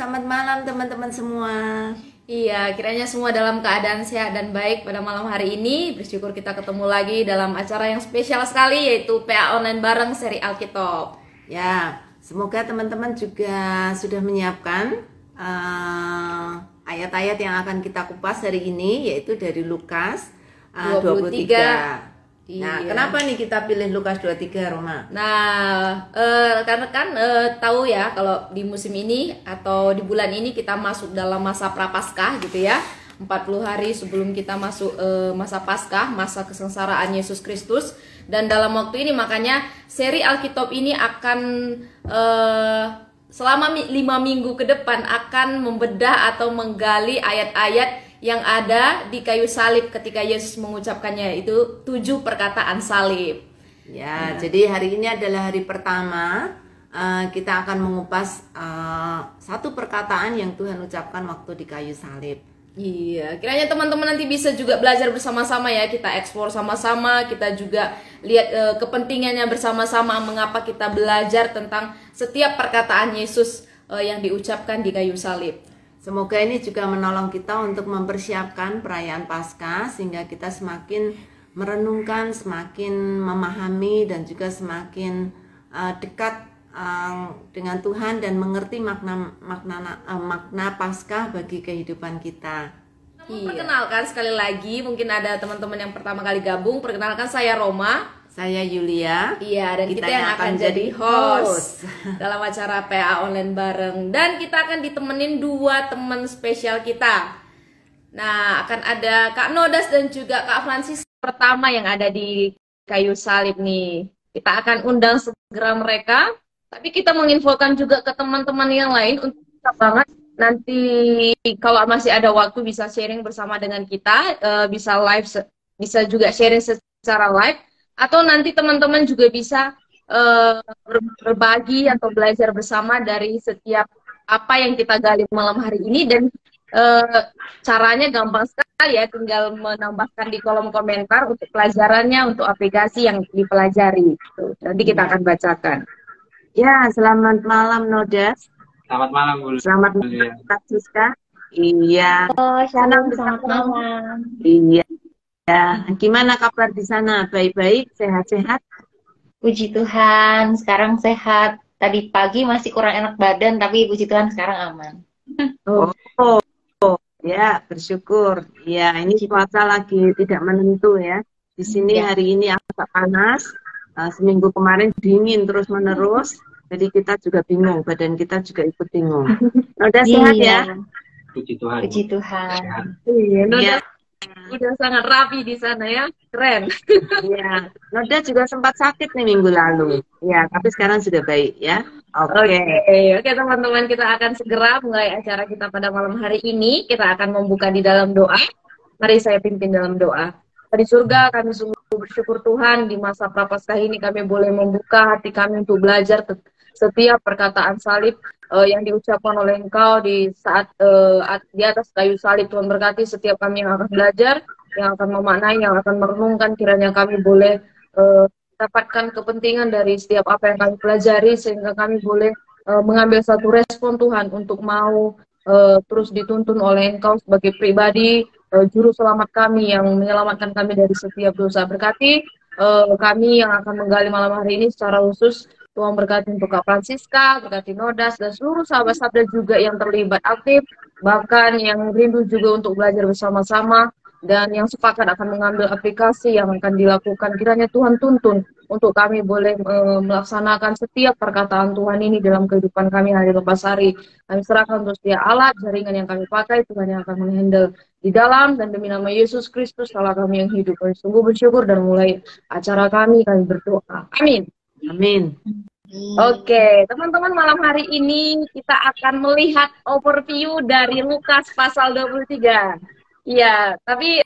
selamat malam teman-teman semua. Iya, kiranya semua dalam keadaan sehat dan baik pada malam hari ini. Bersyukur kita ketemu lagi dalam acara yang spesial sekali, yaitu PA Online bareng seri Alkitab. Ya, semoga teman-teman juga sudah menyiapkan ayat-ayat yang akan kita kupas hari ini, yaitu dari Lukas 23. Nah, Iya. kenapa nih kita pilih Lukas 23, Roma? Nah, karena kan tahu ya kalau di musim ini atau di bulan ini kita masuk dalam masa Prapaskah gitu ya. 40 hari sebelum kita masuk masa Paskah, masa kesengsaraan Yesus Kristus. Dan dalam waktu ini makanya seri Alkitab ini akan selama 5 minggu ke depan akan membedah atau menggali ayat-ayat yang ada di kayu salib ketika Yesus mengucapkannya, itu 7 perkataan salib. Ya, jadi hari ini adalah hari pertama kita akan mengupas satu perkataan yang Tuhan ucapkan waktu di kayu salib. Iya, kiranya teman-teman nanti bisa juga belajar bersama-sama ya, kita eksplor sama-sama, kita juga lihat kepentingannya bersama-sama, mengapa kita belajar tentang setiap perkataan Yesus yang diucapkan di kayu salib. Semoga ini juga menolong kita untuk mempersiapkan perayaan Paskah, sehingga kita semakin merenungkan, semakin memahami, dan juga semakin dekat dengan Tuhan dan mengerti makna Paskah bagi kehidupan kita. Iya. Perkenalkan sekali lagi, mungkin ada teman-teman yang pertama kali gabung. Perkenalkan, saya Roma. Saya Yulia. Iya, dan kita yang akan jadi host dalam acara PA Online bareng. Dan kita akan ditemenin 2 teman spesial kita. Nah, akan ada Kak Nodas dan juga Kak Francis pertama yang ada di kayu salib nih. Kita akan undang segera mereka. Tapi kita menginfokan juga ke teman-teman yang lain untuk kita banget nanti kalau masih ada waktu bisa sharing bersama dengan kita, bisa live, bisa juga sharing secara live. Atau nanti teman-teman juga bisa berbagi atau belajar bersama dari setiap apa yang kita gali malam hari ini. Dan caranya gampang sekali ya, tinggal menambahkan di kolom komentar untuk pelajarannya, untuk aplikasi yang dipelajari. Nanti kita akan bacakan. Ya, selamat malam Nodas. Selamat malam, Bu. Selamat malam Kak Siska. Iya. Oh, shalom, selamat malam. Iya. Ya, gimana kabar di sana? Baik-baik, sehat-sehat? Puji Tuhan, sekarang sehat. Tadi pagi masih kurang enak badan, tapi puji Tuhan sekarang aman. Ya, bersyukur. Ya, ini cuaca lagi tidak menentu ya. Di sini hari ini agak panas. Seminggu kemarin dingin terus-menerus. Jadi kita juga bingung, badan kita juga ikut bingung. Udah sehat ya? Puji Tuhan. Puji Tuhan. Iya, Iya. udah sangat rapi di sana ya, keren. Iya, Noda juga sempat sakit nih minggu lalu. Ya, tapi sekarang sudah baik ya. Oke, teman-teman, kita akan segera mulai acara kita pada malam hari ini. Kita akan membuka di dalam doa. Mari saya pimpin dalam doa. Di surga, kami sungguh bersyukur Tuhan, di masa Prapaskah ini kami boleh membuka hati kami untuk belajar setiap perkataan salib yang diucapkan oleh Engkau di saat di atas kayu salib. Tuhan berkati setiap kami yang akan belajar, yang akan memaknai, yang akan merenungkan. Kiranya kami boleh dapatkan kepentingan dari setiap apa yang kami pelajari, sehingga kami boleh mengambil satu respon Tuhan untuk mau terus dituntun oleh Engkau sebagai pribadi, juru selamat kami yang menyelamatkan kami dari setiap dosa. Berkati kami yang akan menggali malam hari ini secara khusus. Tuhan berkati untuk Kak Francisca, berkati Nodas, dan seluruh sahabat-sahabat juga yang terlibat aktif, bahkan yang rindu juga untuk belajar bersama-sama, dan yang sepakat akan mengambil aplikasi yang akan dilakukan. Kiranya Tuhan tuntun untuk kami boleh melaksanakan setiap perkataan Tuhan ini dalam kehidupan kami hari lepas hari. Kami serahkan untuk setiap alat, jaringan yang kami pakai, Tuhan yang akan menghandle di dalam, dan demi nama Yesus Kristus, Allah kami yang hidup. Kami sungguh bersyukur dan mulai acara kami berdoa. Amin. Amin. Oke, teman-teman, malam hari ini kita akan melihat overview dari Lukas pasal 23. Iya, tapi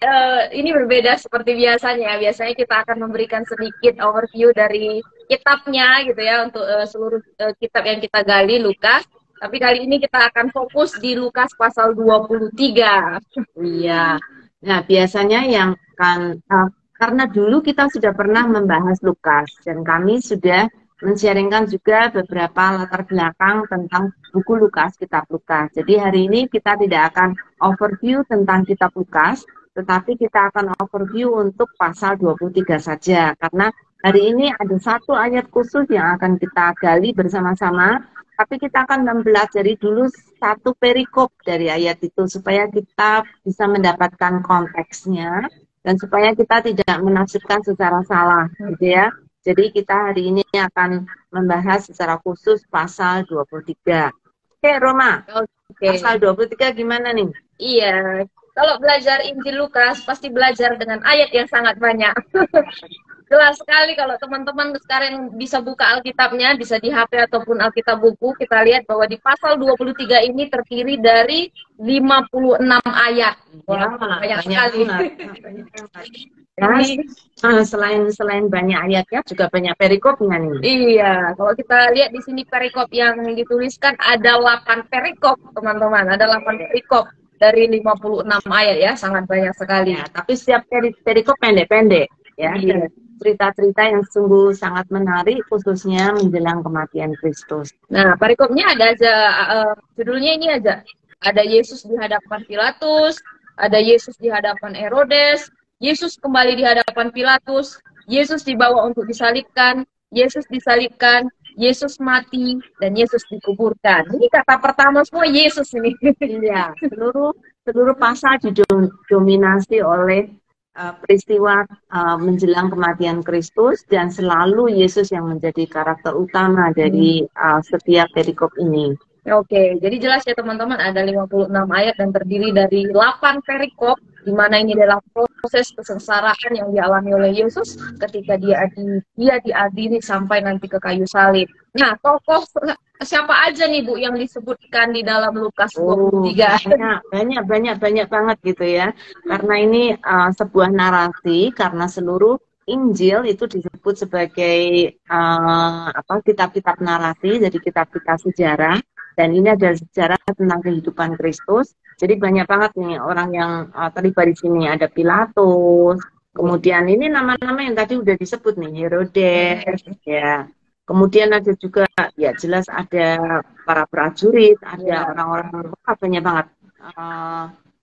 ini berbeda seperti biasanya. Biasanya kita akan memberikan sedikit overview dari kitabnya gitu ya, untuk seluruh kitab yang kita gali Lukas. Tapi kali ini kita akan fokus di Lukas pasal 23. Iya. Nah, biasanya yang kan karena dulu kita sudah pernah membahas Lukas dan kami sudah men-sharingkan juga beberapa latar belakang tentang buku Lukas, kitab Lukas. Jadi hari ini kita tidak akan overview tentang kitab Lukas, tetapi kita akan overview untuk pasal 23 saja, karena hari ini ada satu ayat khusus yang akan kita gali bersama-sama, tapi kita akan mempelajari dulu satu perikop dari ayat itu, supaya kita bisa mendapatkan konteksnya, dan supaya kita tidak menafsirkan secara salah, gitu ya. Jadi kita hari ini akan membahas secara khusus pasal 23. Oke, Roma. Oke. Pasal 23 gimana nih? Iya, kalau belajar Injil Lukas pasti belajar dengan ayat yang sangat banyak. Jelas sekali kalau teman-teman sekarang bisa buka Alkitabnya, bisa di HP ataupun Alkitab buku, kita lihat bahwa di pasal 23 ini terdiri dari 56 ayat. Wah, banyak sekali. Ya, selain banyak ayatnya juga banyak perikopnya nih. Iya, kalau kita lihat di sini perikop yang dituliskan ada 8 perikop, teman-teman. Ada 8 perikop dari 56 ayat ya, sangat banyak sekali. Ya, tapi setiap perikop pendek-pendek ya. Iya. Cerita-cerita yang sungguh sangat menarik, khususnya menjelang kematian Kristus. Nah, perikopnya ada aja, judulnya ini aja. Ada Yesus di hadapan Pilatus, ada Yesus di hadapan Herodes, Yesus kembali di hadapan Pilatus, Yesus dibawa untuk disalibkan, Yesus disalibkan, Yesus mati, dan Yesus dikuburkan. Ini kata pertama semua Yesus ini. Iya, seluruh pasal didominasi oleh peristiwa menjelang kematian Kristus, dan selalu Yesus yang menjadi karakter utama dari setiap perikop ini. Oke, jadi jelas ya teman-teman, ada 56 ayat dan terdiri dari 8 perikop, di mana ini adalah proses kesengsaraan yang dialami oleh Yesus ketika dia diadili sampai nanti ke kayu salib. Nah, tokoh siapa aja nih Bu yang disebutkan di dalam Lukas 23? Banyak banget gitu ya. Karena ini sebuah narasi, karena seluruh Injil itu disebut sebagai kitab-kitab narasi, jadi kitab-kitab sejarah. Dan ini adalah sejarah tentang kehidupan Kristus. Jadi banyak banget nih orang yang terlibat di sini. Ada Pilatus, kemudian ini nama-nama yang tadi udah disebut nih, Herodes, ya. Kemudian ada juga, ya jelas ada para prajurit, ada orang-orang, banyak banget.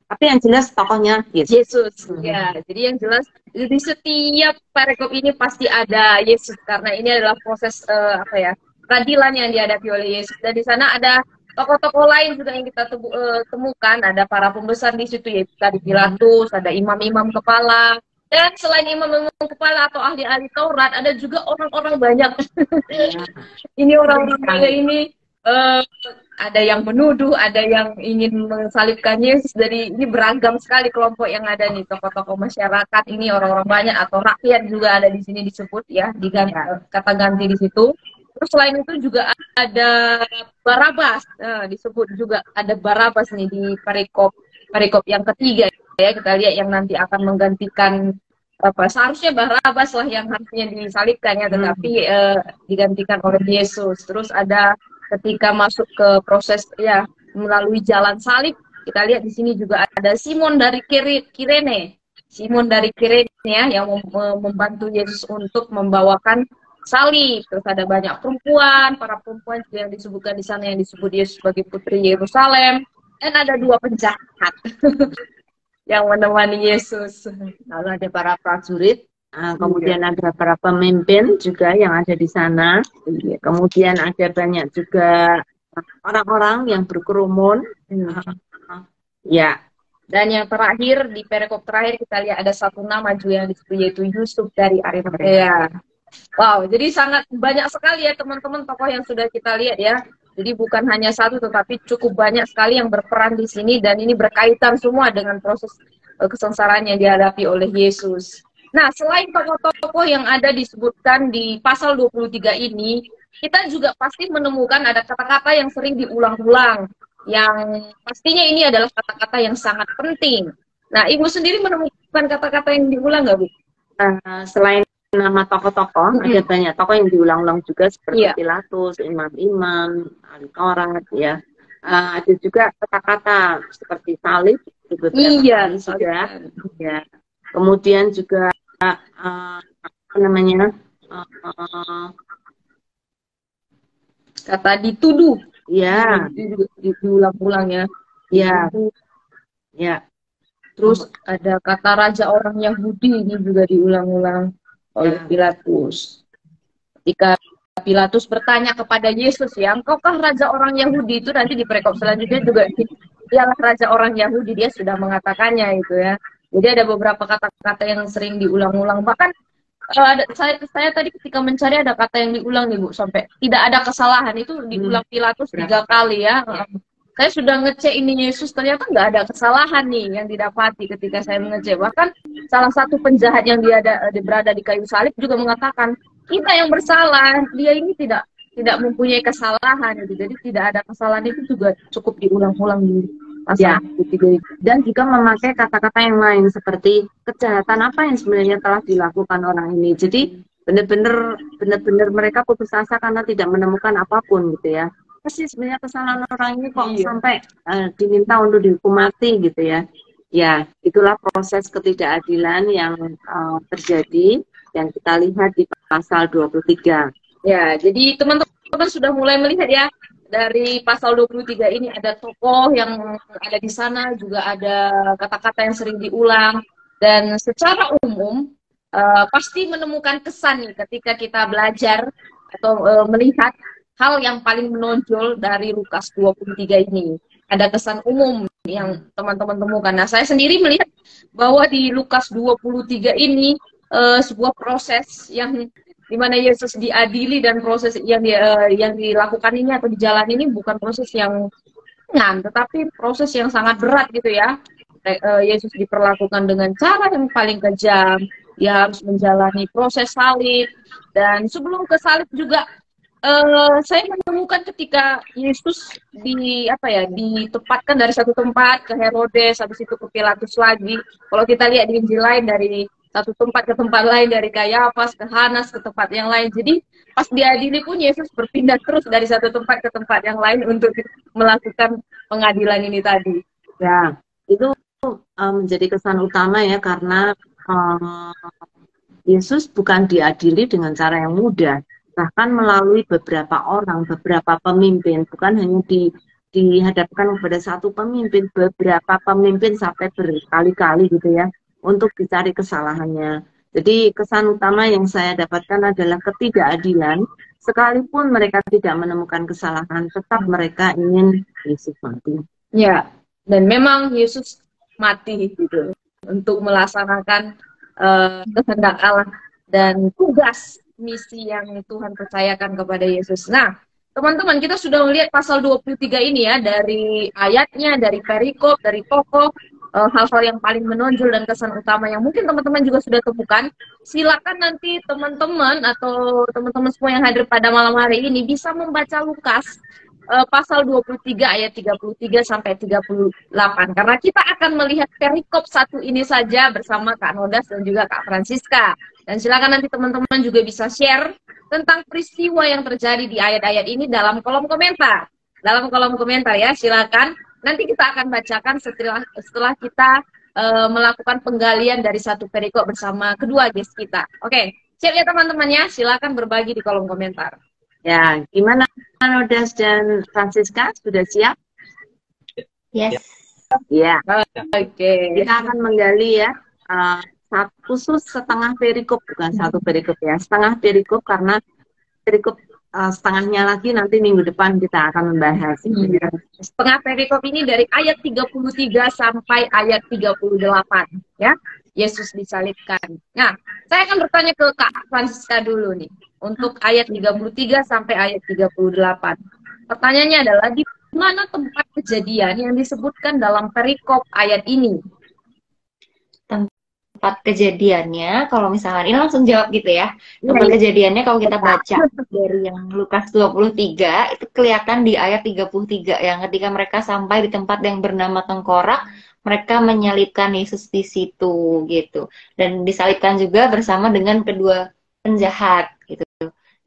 Tapi yang jelas tokohnya Yesus. Ya, jadi yang jelas di setiap perikop ini pasti ada Yesus, karena ini adalah proses keadilan yang dihadapi oleh Yesus. Dan di sana ada tokoh-tokoh lain juga yang kita temukan. Ada para pembesar di situ, yaitu tadi Pilatus, ada imam-imam kepala. Dan selain imam-imam kepala atau ahli-ahli Taurat, ada juga orang-orang banyak. Ini orang-orang banyak ini ada yang menuduh, ada yang ingin mensalibkan Yesus. Dari ini beragam sekali kelompok yang ada nih, tokoh-tokoh masyarakat ini, orang-orang banyak atau rakyat juga ada di sini disebut ya, kata ganti di situ. Terus selain itu juga ada Barabas, disebut juga ada Barabas nih di perikop yang ketiga ya, kita lihat yang nanti akan menggantikan seharusnya Barabas lah yang harusnya disalibkan ya, tetapi digantikan oleh Yesus. Terus ada ketika masuk ke proses ya melalui jalan salib, kita lihat di sini juga ada Simon dari Kirene. Simon dari Kirene ya, yang membantu Yesus untuk membawakan salib. Terus ada banyak perempuan, para perempuan yang disebutkan di sana yang disebut Yesus sebagai putri Yerusalem. Dan ada 2 penjahat yang menemani Yesus. Lalu ada para prajurit, kemudian ada para pemimpin juga yang ada di sana. Kemudian ada banyak juga orang-orang yang berkerumun. Ya. Dan yang terakhir, di perikop terakhir kita lihat ada satu nama juga yang disebut, yaitu Yusuf dari Arimatea. Wow, jadi sangat banyak sekali ya teman-teman tokoh yang sudah kita lihat ya. Jadi bukan hanya satu, tetapi cukup banyak sekali yang berperan di sini, dan ini berkaitan semua dengan proses kesengsaraan yang dihadapi oleh Yesus. Nah, selain tokoh-tokoh yang ada disebutkan di pasal 23 ini, kita juga pasti menemukan ada kata-kata yang sering diulang-ulang, yang pastinya ini adalah kata-kata yang sangat penting. Nah, Ibu sendiri menemukan kata-kata yang diulang nggak, Bu? Selain nama tokoh-tokoh, ada banyak tokoh yang diulang-ulang juga seperti Pilatus, imam-imam, ahli Taurat, ya. Ada juga kata-kata seperti salib, juga. Ya. Kemudian juga kata dituduh. Ya, Diulang-ulang ya. ya, ya. Terus ada kata raja orang Yahudi, ini juga diulang-ulang oleh Pilatus. Ketika Pilatus bertanya kepada Yesus, ya, engkaukah raja orang Yahudi? Itu nanti di perikop selanjutnya juga, dialah raja orang Yahudi, dia sudah mengatakannya itu ya. Jadi ada beberapa kata-kata yang sering diulang-ulang. Bahkan saya tadi ketika mencari ada kata yang diulang nih Bu, sampai tidak ada kesalahan, itu diulang Pilatus 3 kali ya. Saya sudah ngecek ini Yesus, ternyata nggak ada kesalahan nih yang didapati ketika saya mengecek. Bahkan salah satu penjahat yang berada di kayu salib juga mengatakan, kita yang bersalah, dia ini tidak mempunyai kesalahan. Gitu. Jadi tidak ada kesalahan, itu juga cukup diulang-ulang di pasal 23. Dan juga memakai kata-kata yang lain seperti kejahatan apa yang sebenarnya telah dilakukan orang ini. Jadi benar-benar mereka putus asa karena tidak menemukan apapun gitu ya. Pasti sebenarnya kesalahan orang ini kok sampai diminta untuk dihukum mati gitu ya. Ya, itulah proses ketidakadilan yang terjadi yang kita lihat di pasal 23. Ya, jadi teman-teman sudah mulai melihat ya, dari pasal 23 ini ada tokoh yang ada di sana, juga ada kata-kata yang sering diulang, dan secara umum pasti menemukan kesan nih ketika kita belajar atau melihat hal yang paling menonjol dari Lukas 23 ini. Ada kesan umum yang teman-teman temukan. Nah, saya sendiri melihat bahwa di Lukas 23 ini sebuah proses yang dimana Yesus diadili, dan proses yang dilakukan ini atau dijalani ini bukan proses yang ringan, tetapi proses yang sangat berat gitu ya. Yesus diperlakukan dengan cara yang paling kejam. Dia harus menjalani proses salib, dan sebelum ke salib juga saya menemukan ketika Yesus ditempatkan dari satu tempat ke Herodes, habis itu ke Pilatus lagi. Kalau kita lihat di Injil lain, dari satu tempat ke tempat lain, dari Kayafas ke Hanas ke tempat yang lain. Jadi pas diadili pun Yesus berpindah terus dari satu tempat ke tempat yang lain untuk melakukan pengadilan ini tadi. Ya, itu menjadi kesan utama ya, karena Yesus bukan diadili dengan cara yang mudah. Bahkan melalui beberapa orang, beberapa pemimpin, bukan hanya dihadapkan kepada satu pemimpin, beberapa pemimpin sampai berkali-kali gitu ya, untuk dicari kesalahannya. Jadi kesan utama yang saya dapatkan adalah ketidakadilan, sekalipun mereka tidak menemukan kesalahan, tetap mereka ingin Yesus mati. Ya, dan memang Yesus mati gitu, untuk melaksanakan kehendak Allah dan tugas misi yang Tuhan percayakan kepada Yesus. Nah, teman-teman, kita sudah melihat pasal 23 ini ya, dari ayatnya, dari perikop, dari tokoh, hal-hal yang paling menonjol dan kesan utama yang mungkin teman-teman juga sudah temukan. Silakan nanti teman-teman atau teman-teman semua yang hadir pada malam hari ini bisa membaca Lukas pasal 23 ayat 33 sampai 38. Karena kita akan melihat perikop satu ini saja bersama Kak Nodas dan juga Kak Francisca. Dan silakan nanti teman-teman juga bisa share tentang peristiwa yang terjadi di ayat-ayat ini dalam kolom komentar. Dalam kolom komentar ya, silakan. Nanti kita akan bacakan setelah kita melakukan penggalian dari satu perikop bersama kedua guest kita. Oke, siap ya teman-teman ya, silakan berbagi di kolom komentar. Ya, gimana Nodas dan Francisca, sudah siap? Yes. Ya. Oke. Kita akan menggali ya, khusus setengah perikop, bukan satu perikop ya, setengah perikop, karena perikop setengahnya lagi nanti minggu depan kita akan membahas. Setengah perikop ini dari ayat 33 sampai ayat 38 ya. Yesus disalibkan. Nah, saya akan bertanya ke Kak Francisca dulu nih, untuk ayat 33 sampai ayat 38. Pertanyaannya adalah, di mana tempat kejadian yang disebutkan dalam perikop ayat ini? Tempat kejadiannya, kalau misalnya ini langsung jawab gitu ya. Tempat kejadiannya kalau kita baca dari yang Lukas 23, itu kelihatan di ayat 33, yang ketika mereka sampai di tempat yang bernama Tengkorak, mereka menyalibkan Yesus di situ gitu. Dan disalibkan juga bersama dengan kedua penjahat gitu.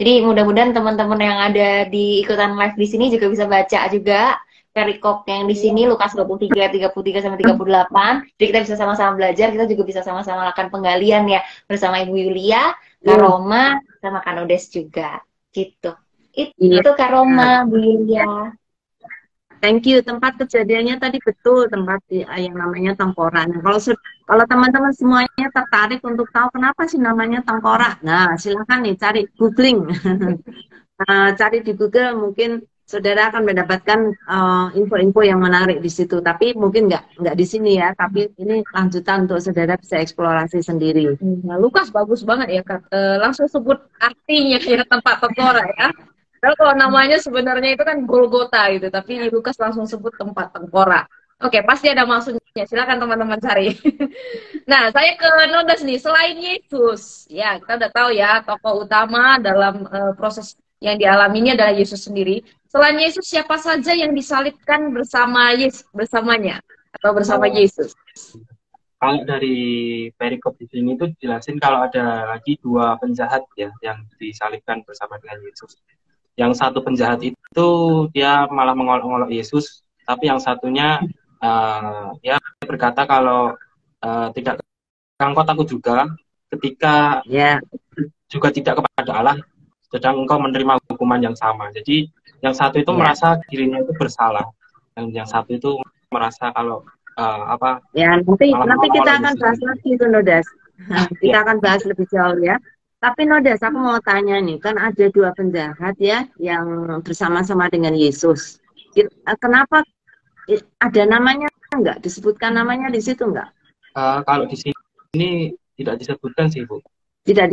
Jadi mudah-mudahan teman-teman yang ada di ikutan live di sini juga bisa baca juga perikop yang di sini Lukas 23, 33 sampai 38. Jadi kita bisa sama-sama belajar, kita juga bisa sama-sama lakukan penggalian ya bersama Ibu Yulia, Kak Roma, sama Kak Nodes juga. Gitu. Iya. Itu Kak Roma, Bu Yulia. Thank you. Tempat kejadiannya tadi betul tempat yang namanya tengkorak. Nah, kalau teman-teman semuanya tertarik untuk tahu kenapa sih namanya tengkorak, nah silakan nih cari googling. Cari di Google, mungkin saudara akan mendapatkan info-info yang menarik di situ. Tapi mungkin nggak di sini ya. Tapi ini lanjutan untuk saudara bisa eksplorasi sendiri. Nah, Lukas bagus banget ya Kak. Langsung sebut artinya ya tempat tengkorak ya. Kalau namanya sebenarnya itu kan Golgota gitu, tapi Lukas langsung sebut tempat tengkorak. Oke, pasti ada maksudnya. Silakan teman-teman cari. Nah, saya ke Nodas nih. Selain Yesus, ya kita udah tahu ya tokoh utama dalam proses yang dialaminya adalah Yesus sendiri. Selain Yesus, siapa saja yang disalibkan bersamanya atau bersama Yesus? Kalau dari perikop di sini itu jelasin kalau ada lagi dua penjahat ya yang disalibkan bersama dengan Yesus. Yang satu penjahat itu dia malah mengolok-olok Yesus, tapi yang satunya ya berkata kalau tidak engkau takut juga ketika juga tidak kepada Allah, sedang engkau menerima hukuman yang sama. Jadi yang satu itu merasa dirinya itu bersalah, dan yang satu itu merasa kalau ya nanti kita akan bahas lagi itu Nodas. Kita akan bahas lebih jauh ya. Tapi Nodas, aku mau tanya nih, kan ada dua penjahat ya yang bersama-sama dengan Yesus. Kenapa ada namanya enggak? Disebutkan namanya di situ enggak? Kalau di sini tidak disebutkan sih, Bu. Tidak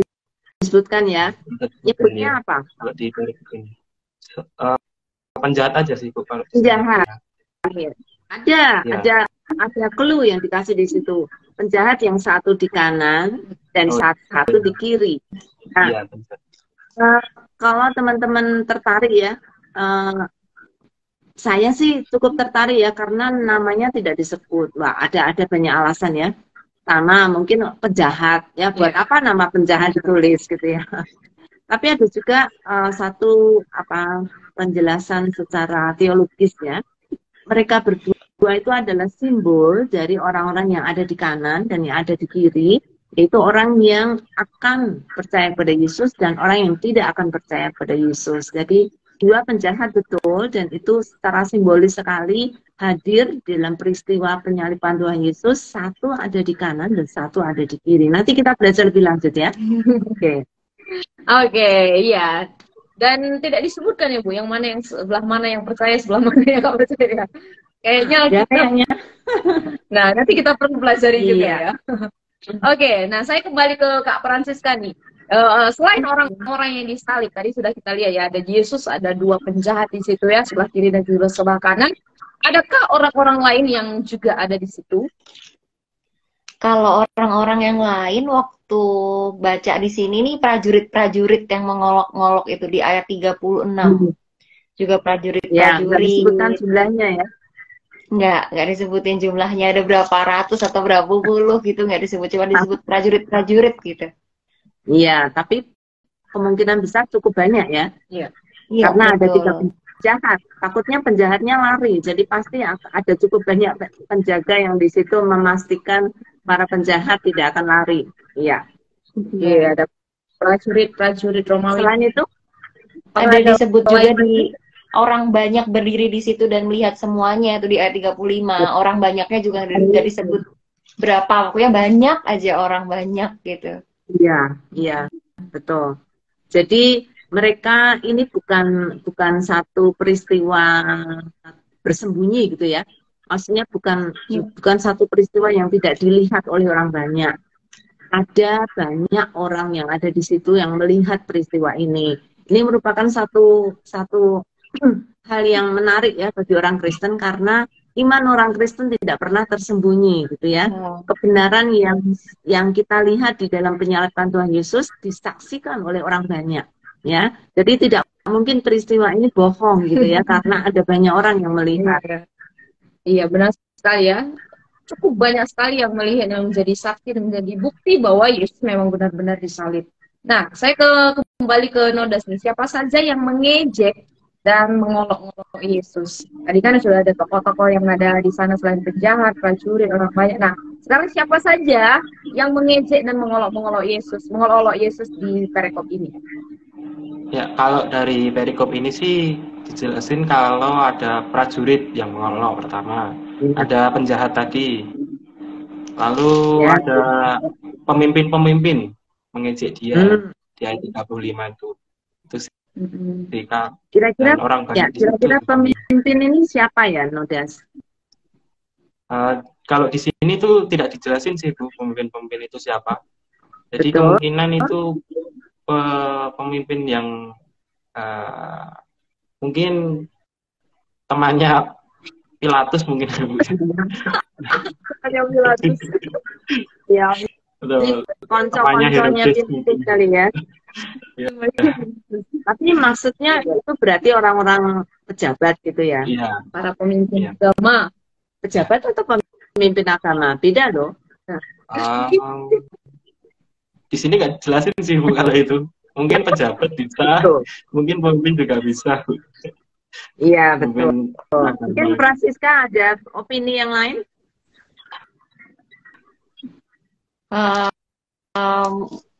disebutkan ya? Nyebutnya apa? Kalau di ini. Penjahat aja sih, Bu. Kalau penjahat. Ada clue yang dikasih di situ. Penjahat yang satu di kanan dan satu di kiri. Nah, kalau teman-teman tertarik ya, saya sih cukup tertarik ya karena namanya tidak disebut. Wah, ada banyak alasan ya. Karena mungkin penjahat ya, buat apa nama penjahat ditulis gitu ya. Tapi ada juga satu penjelasan secara teologis ya. Mereka berdua itu adalah simbol dari orang-orang yang ada di kanan dan yang ada di kiri, yaitu orang yang akan percaya pada Yesus dan orang yang tidak akan percaya pada Yesus. Jadi dua penjahat betul, dan itu secara simbolis sekali hadir dalam peristiwa penyaliban Tuhan Yesus. Satu ada di kanan dan satu ada di kiri. Nanti kita belajar lebih lanjut ya. Oke, iya. Dan tidak disebutkan ya Bu, yang mana yang sebelah mana yang percaya, sebelah mana yang nggak percaya. Kayaknya. Nah, nanti kita perlu pelajari juga ya. Oke, nah saya kembali ke Kak Francisca nih. Selain orang-orang yang disalib, tadi sudah kita lihat ya, ada Yesus, ada dua penjahat di situ ya, sebelah kiri dan juga sebelah kanan. Adakah orang-orang lain yang juga ada di situ? Kalau orang-orang yang lain waktu baca di sini nih prajurit-prajurit yang mengolok-ngolok itu di ayat 36. Juga prajurit-prajurit. Ya, nggak disebutkan jumlahnya ya. Nggak disebutin jumlahnya, ada berapa ratus atau berapa puluh gitu, nggak disebut, cuma disebut prajurit-prajurit gitu. Iya, tapi kemungkinan besar cukup banyak ya. Iya. Karena ada 3 penjahat, takutnya penjahatnya lari, jadi pasti ada cukup banyak penjaga yang di situ memastikan para penjahat tidak akan lari. Iya. Iya, ada prajurit Romawi. Selain itu ada disebut juga di orang banyak berdiri di situ dan melihat semuanya, itu di ayat 35. Orang banyaknya juga nggak disebut berapa, pokoknya banyak aja orang banyak gitu. Iya, betul. Jadi mereka ini bukan satu peristiwa bersembunyi gitu ya. Maksudnya bukan satu peristiwa yang tidak dilihat oleh orang banyak. Ada banyak orang yang ada di situ yang melihat peristiwa ini. Ini merupakan satu hal yang menarik ya bagi orang Kristen, karena iman orang Kristen tidak pernah tersembunyi gitu ya. Kebenaran yang kita lihat di dalam penyaliban Tuhan Yesus disaksikan oleh orang banyak ya. Jadi tidak mungkin peristiwa ini bohong gitu ya, karena ada banyak orang yang melihat. Iya, benar sekali ya. Cukup banyak sekali yang melihat, yang menjadi saksi dan menjadi bukti bahwa Yesus memang benar-benar disalib. Nah, saya kembali ke Nodas nih. Siapa saja yang mengejek dan mengolok-olok Yesus? Tadi kan sudah ada tokoh-tokoh yang ada di sana selain penjahat, prajurit, orang banyak. Nah, sekarang siapa saja yang mengejek dan mengolok-olok Yesus di perikop ini? Ya, kalau dari perikop ini sih dijelasin kalau ada prajurit yang mengolok pertama, Iya. ada penjahat tadi, lalu Ya. ada pemimpin-pemimpin mengejek dia Hmm. di ayat 35 itu. Itu Mm-mm. sih Kak. Kira-kira Dan orang ya, banyak di situ kira-kira kami. pemimpin ini siapa ya, Nodas? Kalau di sini tuh tidak dijelasin sih Bu, pemimpin-pemimpin itu siapa. Jadi Betul. kemungkinan itu pemimpin yang mungkin temannya Pilatus mungkin Bu. Hanya Pilatus. Ya, ini Atau temannya konco-konconya Herodes Pilatus mungkin. kali ya. Ya, Tapi maksudnya itu berarti orang-orang pejabat gitu ya. iya, Para pemimpin iya. agama. Pejabat atau pemimpin agama? Beda loh. Nah, Um, di sini nggak jelasin sih Bu kalau itu. Mungkin pejabat bisa, betul. mungkin pemimpin juga bisa. Bu. Iya, betul. Pemimpin Mungkin agama. Francisca ada opini yang lain?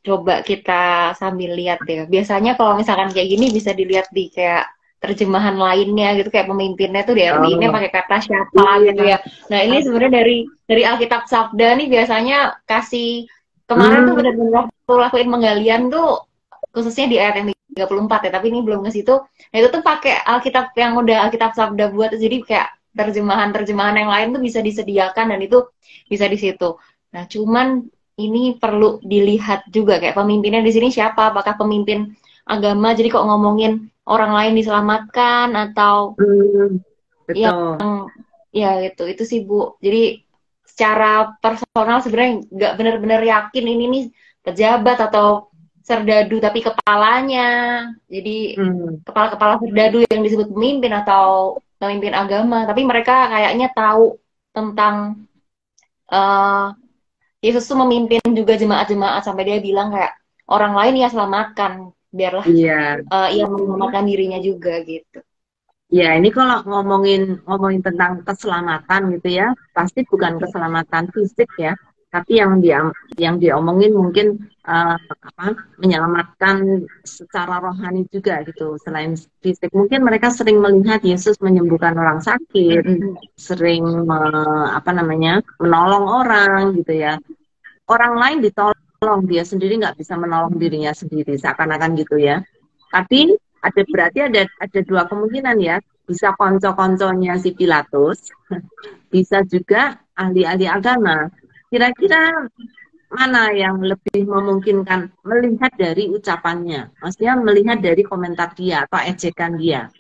Coba kita sambil lihat ya. Biasanya kalau misalkan kayak gini bisa dilihat di kayak terjemahan lainnya gitu, kayak pemimpinnya tuh di RI-nya pakai kata siapa gitu ya. Nah, ini sebenarnya dari Alkitab Sabda nih biasanya kasih kemarin tuh benar-benar waktu lakuin penggalian tuh khususnya di ayat yang 34 ya, tapi ini belum ke situ. Nah, itu tuh pakai Alkitab yang udah Alkitab Sabda buat, jadi kayak terjemahan-terjemahan yang lain tuh bisa disediakan dan itu bisa di situ. Nah, cuman ini perlu dilihat juga kayak pemimpinnya di sini siapa, apakah pemimpin agama jadi kok ngomongin orang lain diselamatkan atau Betul. ya itu sih Bu. Jadi secara personal sebenarnya nggak benar-benar yakin ini nih pejabat atau serdadu, tapi kepalanya jadi kepala-kepala serdadu yang disebut pemimpin atau pemimpin agama, tapi mereka kayaknya tahu tentang Yesus tuh memimpin juga jemaat-jemaat sampai dia bilang kayak orang lain ya selamatkan biarlah Iya. ia menyelamatkan dirinya juga gitu. Ya, ini kalau ngomongin tentang keselamatan gitu ya, pasti bukan keselamatan fisik ya, tapi yang diomongin mungkin menyelamatkan secara rohani juga gitu. Selain fisik, mungkin mereka sering melihat Yesus menyembuhkan orang sakit, sering menolong orang gitu ya. Orang lain ditolong, dia sendiri nggak bisa menolong dirinya sendiri, seakan-akan gitu ya. Tapi berarti ada dua kemungkinan ya, bisa konco-konconya si Pilatus, bisa juga ahli-ahli agama. Kira-kira mana yang lebih memungkinkan melihat dari ucapannya, maksudnya melihat dari komentar dia atau ejekan dia,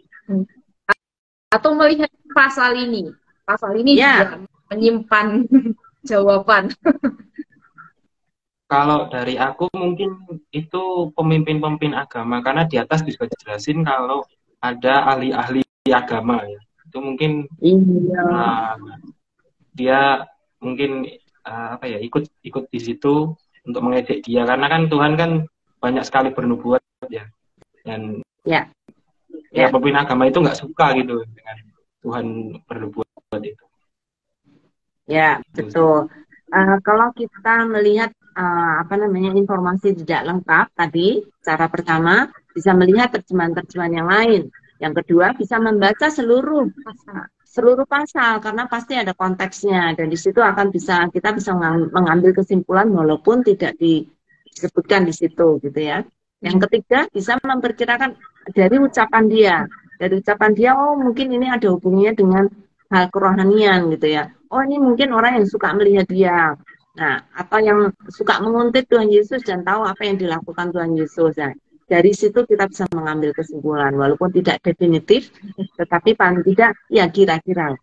atau melihat pasal ini ya. juga menyimpan jawaban. Kalau dari aku mungkin itu pemimpin-pemimpin agama, karena di atas juga dijelasin kalau ada ahli-ahli agama ya. Itu mungkin dia mungkin ikut di situ untuk mengejek dia, karena kan Tuhan kan banyak sekali bernubuat ya. Dan pemimpin agama itu nggak suka gitu dengan Tuhan bernubuat itu. Ya, betul. Kalau kita melihat informasi tidak lengkap tadi, cara pertama bisa melihat terjemahan-terjemahan yang lain. Yang kedua bisa membaca seluruh pasal karena pasti ada konteksnya dan di situ kita bisa mengambil kesimpulan walaupun tidak disebutkan di situ gitu ya. Yang ketiga bisa memperkirakan dari ucapan dia. Dari ucapan dia, oh mungkin ini ada hubungannya dengan hal kerohanian gitu ya. Oh ini mungkin orang yang suka melihat dia. Nah, atau yang suka menguntit Tuhan Yesus dan tahu apa yang dilakukan Tuhan Yesus. Nah, dari situ kita bisa mengambil kesimpulan, walaupun tidak definitif, tetapi paling tidak ya kira-kira.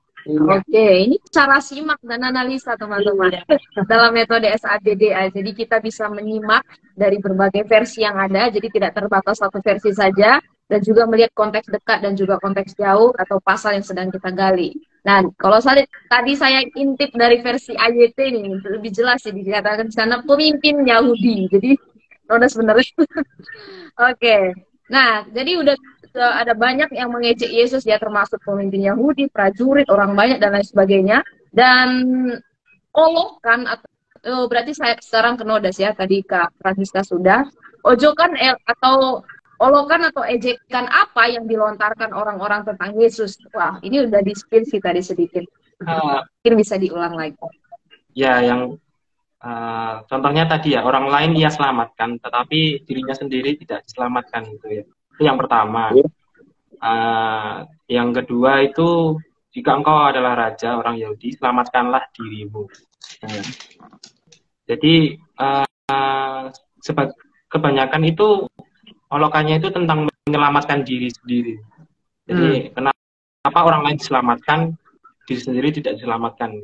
Oke, ini cara simak dan analisa teman-teman dalam metode SADDA. Jadi kita bisa menyimak dari berbagai versi yang ada, jadi tidak terbatas satu versi saja, dan juga melihat konteks dekat dan juga konteks jauh atau pasal yang sedang kita gali. Nah, kalau tadi saya intip dari versi AYT ini lebih jelas sih dikatakan di sana pemimpin Yahudi. Jadi sebenarnya. Oke. Nah, jadi udah ada banyak yang mengejek Yesus ya, termasuk pemimpin Yahudi, prajurit, orang banyak dan lain sebagainya. Dan olokan berarti saya sekarang ke Nodas ya, tadi Kak Francisca sudah. Ojokan atau olokan atau ejekan apa yang dilontarkan orang-orang tentang Yesus? Wah, ini udah di-spill sih tadi sedikit. Eh, Mungkin bisa diulang lagi. ya, yang contohnya tadi ya, orang lain ia selamatkan, tetapi dirinya sendiri tidak diselamatkan gitu ya. Itu yang pertama. Yang kedua itu, jika engkau adalah raja orang Yahudi, selamatkanlah dirimu. Nah, jadi kebanyakan itu olokannya itu tentang menyelamatkan diri sendiri. Jadi kenapa orang lain diselamatkan, diri sendiri tidak diselamatkan?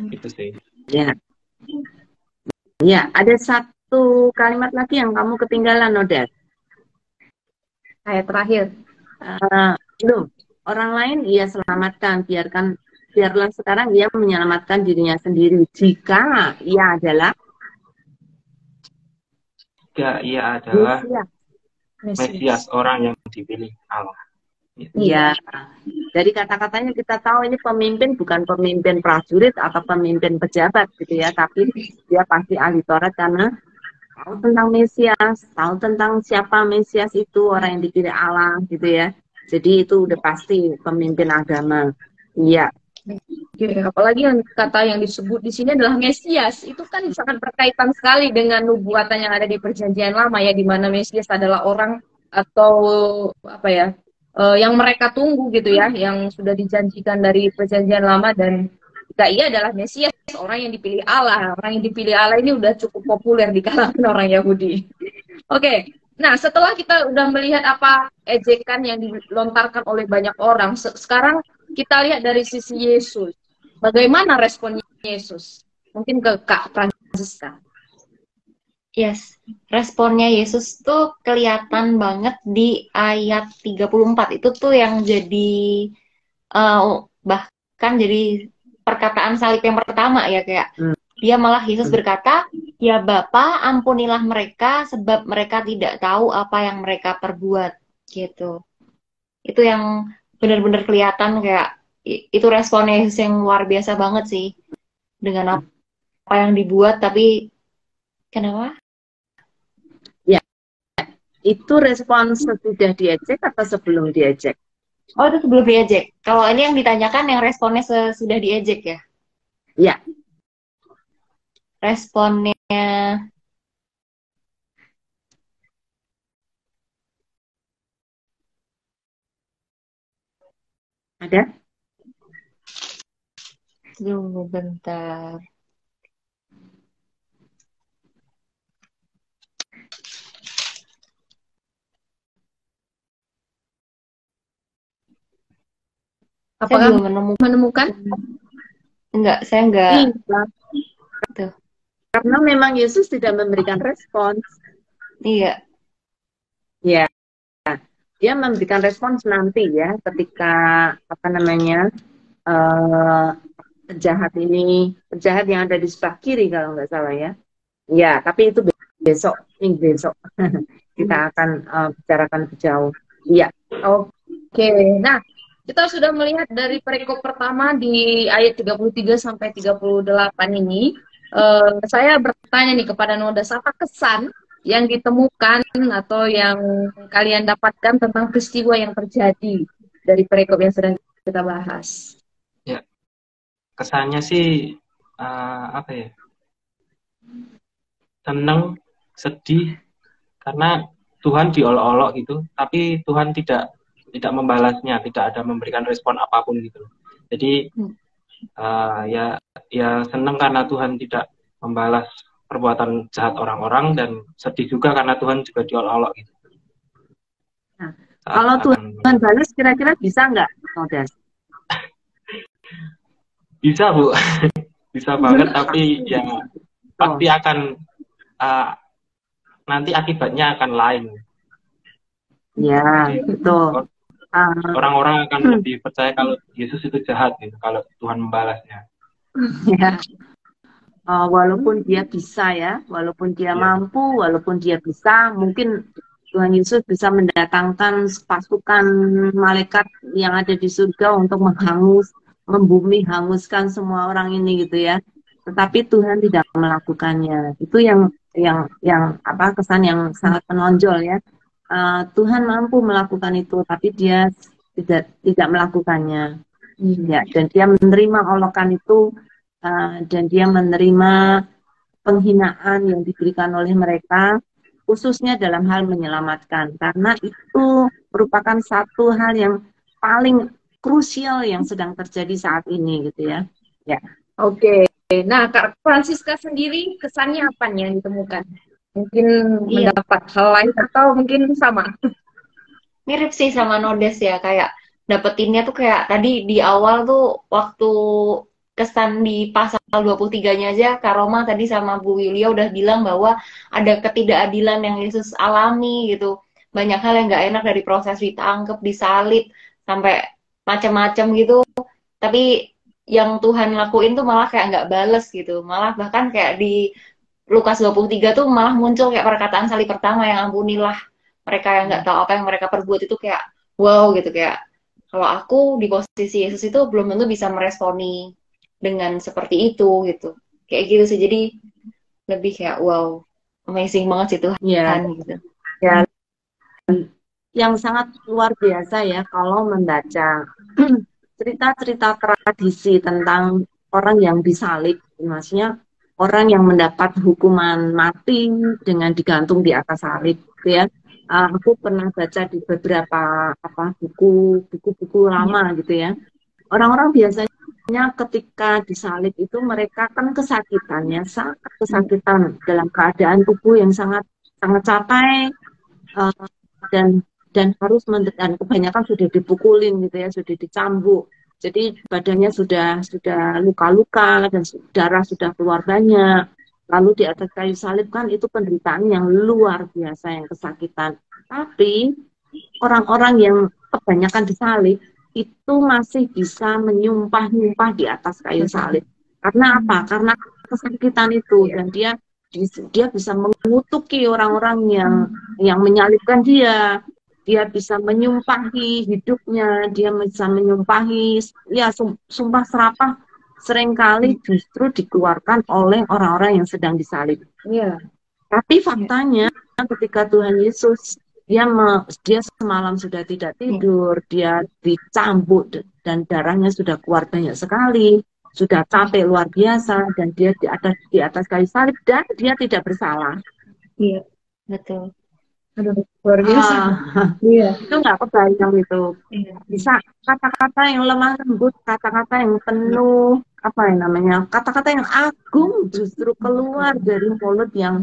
Itu sih. Ya. Ya, ada satu kalimat lagi yang kamu ketinggalan, Odet. Ayat terakhir. Loh, orang lain ia selamatkan, biarlah sekarang ia menyelamatkan dirinya sendiri jika ia adalah Mesias, orang yang dipilih Allah. Iya. Dari kata-katanya kita tahu ini pemimpin bukan pemimpin prajurit atau pemimpin pejabat gitu ya, tapi dia pasti ahli Taurat karena tahu tentang Mesias, tahu tentang siapa Mesias itu, orang yang dipilih Allah gitu ya. Jadi itu udah pasti pemimpin agama. Iya. Apalagi yang kata yang disebut di sini adalah Mesias, itu kan sangat berkaitan sekali dengan nubuatan yang ada di Perjanjian Lama ya, di mana Mesias adalah orang atau apa ya, yang mereka tunggu gitu ya, yang sudah dijanjikan dari Perjanjian Lama, dan jika ia adalah Mesias, orang yang dipilih Allah. Orang yang dipilih Allah ini udah cukup populer di kalangan orang Yahudi. Oke. Nah, setelah kita udah melihat apa ejekan yang dilontarkan oleh banyak orang, sekarang kita lihat dari sisi Yesus. Bagaimana respon Yesus? Mungkin ke Kak Francisca. Yes, responnya Yesus tuh kelihatan banget di ayat 34. Itu tuh yang jadi bahkan jadi perkataan salib yang pertama ya, kayak dia malah Yesus berkata, "Ya Bapa, ampunilah mereka sebab mereka tidak tahu apa yang mereka perbuat." Gitu. Itu yang benar-benar kelihatan kayak itu responnya Yesus yang luar biasa banget sih. Dengan apa yang dibuat, tapi kenapa? Itu respon sesudah diejek atau sebelum diejek? Oh, itu sebelum diejek. Kalau ini yang ditanyakan yang responnya sesudah diejek ya? Iya. Responnya ada? Tunggu bentar. Apakah saya belum menemukan? Enggak, saya enggak. Tuh. Karena memang Yesus tidak memberikan respons. Iya. Ya. Dia memberikan respons nanti ya, ketika apa namanya penjahat yang ada di sebelah kiri kalau nggak salah ya. Ya, tapi itu besok, minggu besok kita akan bicarakan lebih jauh. Iya. Oke. Nah, kita sudah melihat dari perikop pertama di ayat 33 sampai 38 ini. Saya bertanya nih kepada Nodas, apa kesan yang ditemukan atau yang kalian dapatkan tentang peristiwa yang terjadi dari perikop yang sedang kita bahas? Ya, kesannya sih apa ya? Senang, sedih, karena Tuhan diolok-olok gitu, tapi Tuhan tidak membalasnya, tidak ada memberikan respon apapun gitu. Jadi ya senang karena Tuhan tidak membalas perbuatan jahat orang-orang, dan sedih juga karena Tuhan juga diolok-olok gitu. Nah, kalau Tuhan balas kira-kira bisa nggak, Nodas? Bisa, Bu. Bisa banget, tapi ya pasti akan nanti akibatnya akan lain. Ya, betul. Orang-orang akan lebih percaya kalau Yesus itu jahat gitu, kalau Tuhan membalasnya. Ya. Walaupun dia bisa ya, walaupun dia mampu, walaupun dia bisa, mungkin Tuhan Yesus bisa mendatangkan pasukan malaikat yang ada di surga untuk membumi hanguskan semua orang ini gitu ya. Tetapi Tuhan tidak melakukannya. Itu yang apa kesan yang sangat menonjol ya. Tuhan mampu melakukan itu, tapi dia tidak melakukannya. Ya, dan dia menerima olokan itu, dan dia menerima penghinaan yang diberikan oleh mereka, khususnya dalam hal menyelamatkan, karena itu merupakan satu hal yang paling krusial yang sedang terjadi saat ini, gitu ya. Ya. Oke. Nah, Kak Francisca sendiri kesannya apa nih yang ditemukan? Mungkin Iya, mendapat hal lain atau mungkin sama? mirip sih sama Nodes ya, kayak dapetinnya tuh kayak tadi di awal tuh waktu kesan di pasal 23-nya aja, Kak Roma tadi sama Bu Yulia udah bilang bahwa ada ketidakadilan yang Yesus alami gitu. Banyak hal yang nggak enak dari proses ditangkap, disalib, sampai macam-macam gitu. Tapi yang Tuhan lakuin tuh malah kayak nggak bales gitu. Malah bahkan kayak di Lukas 23 tuh malah muncul kayak perkataan salib pertama yang ampunilah mereka yang nggak tahu apa yang mereka perbuat itu kayak wow gitu kayak kalau aku di posisi Yesus itu belum tentu bisa meresponi dengan seperti itu gitu kayak gitu sih jadi lebih kayak wow amazing banget sih Ya, Tuhan gitu. ya, yang sangat luar biasa ya kalau membaca cerita-cerita tradisi tentang orang yang disalib, maksudnya orang yang mendapat hukuman mati dengan digantung di atas salib, gitu ya. Aku pernah baca di beberapa buku-buku lama gitu ya. Orang-orang biasanya ketika disalib itu mereka kan kesakitannya sangat kesakitan dalam keadaan tubuh yang sangat sangat capek, uh, dan harus dan kebanyakan sudah dipukulin gitu ya, sudah dicambuk. Jadi badannya sudah luka-luka dan darah sudah keluar banyak. Lalu di atas kayu salib kan itu penderitaan yang luar biasa, yang kesakitan. Tapi orang-orang yang kebanyakan disalib itu masih bisa menyumpah-nyumpah di atas kayu salib. Karena apa? Karena kesakitan itu, dan dia bisa mengutuki orang-orang yang menyalibkan dia. Dia bisa menyumpahi hidupnya, dia bisa menyumpahi ya sumpah serapah seringkali justru dikeluarkan oleh orang-orang yang sedang disalib. Iya. Tapi faktanya ketika Tuhan Yesus dia semalam sudah tidak tidur, dia dicambuk dan darahnya sudah keluar banyak sekali, sudah capek luar biasa, dan dia di atas kayu salib dan dia tidak bersalah. Iya betul. Aduh, luar biasa. Iya. Itu nggak kebayang itu. Iya. Bisa kata-kata yang lemah lembut, kata-kata yang penuh, apa yang namanya, kata-kata yang agung justru keluar dari mulut yang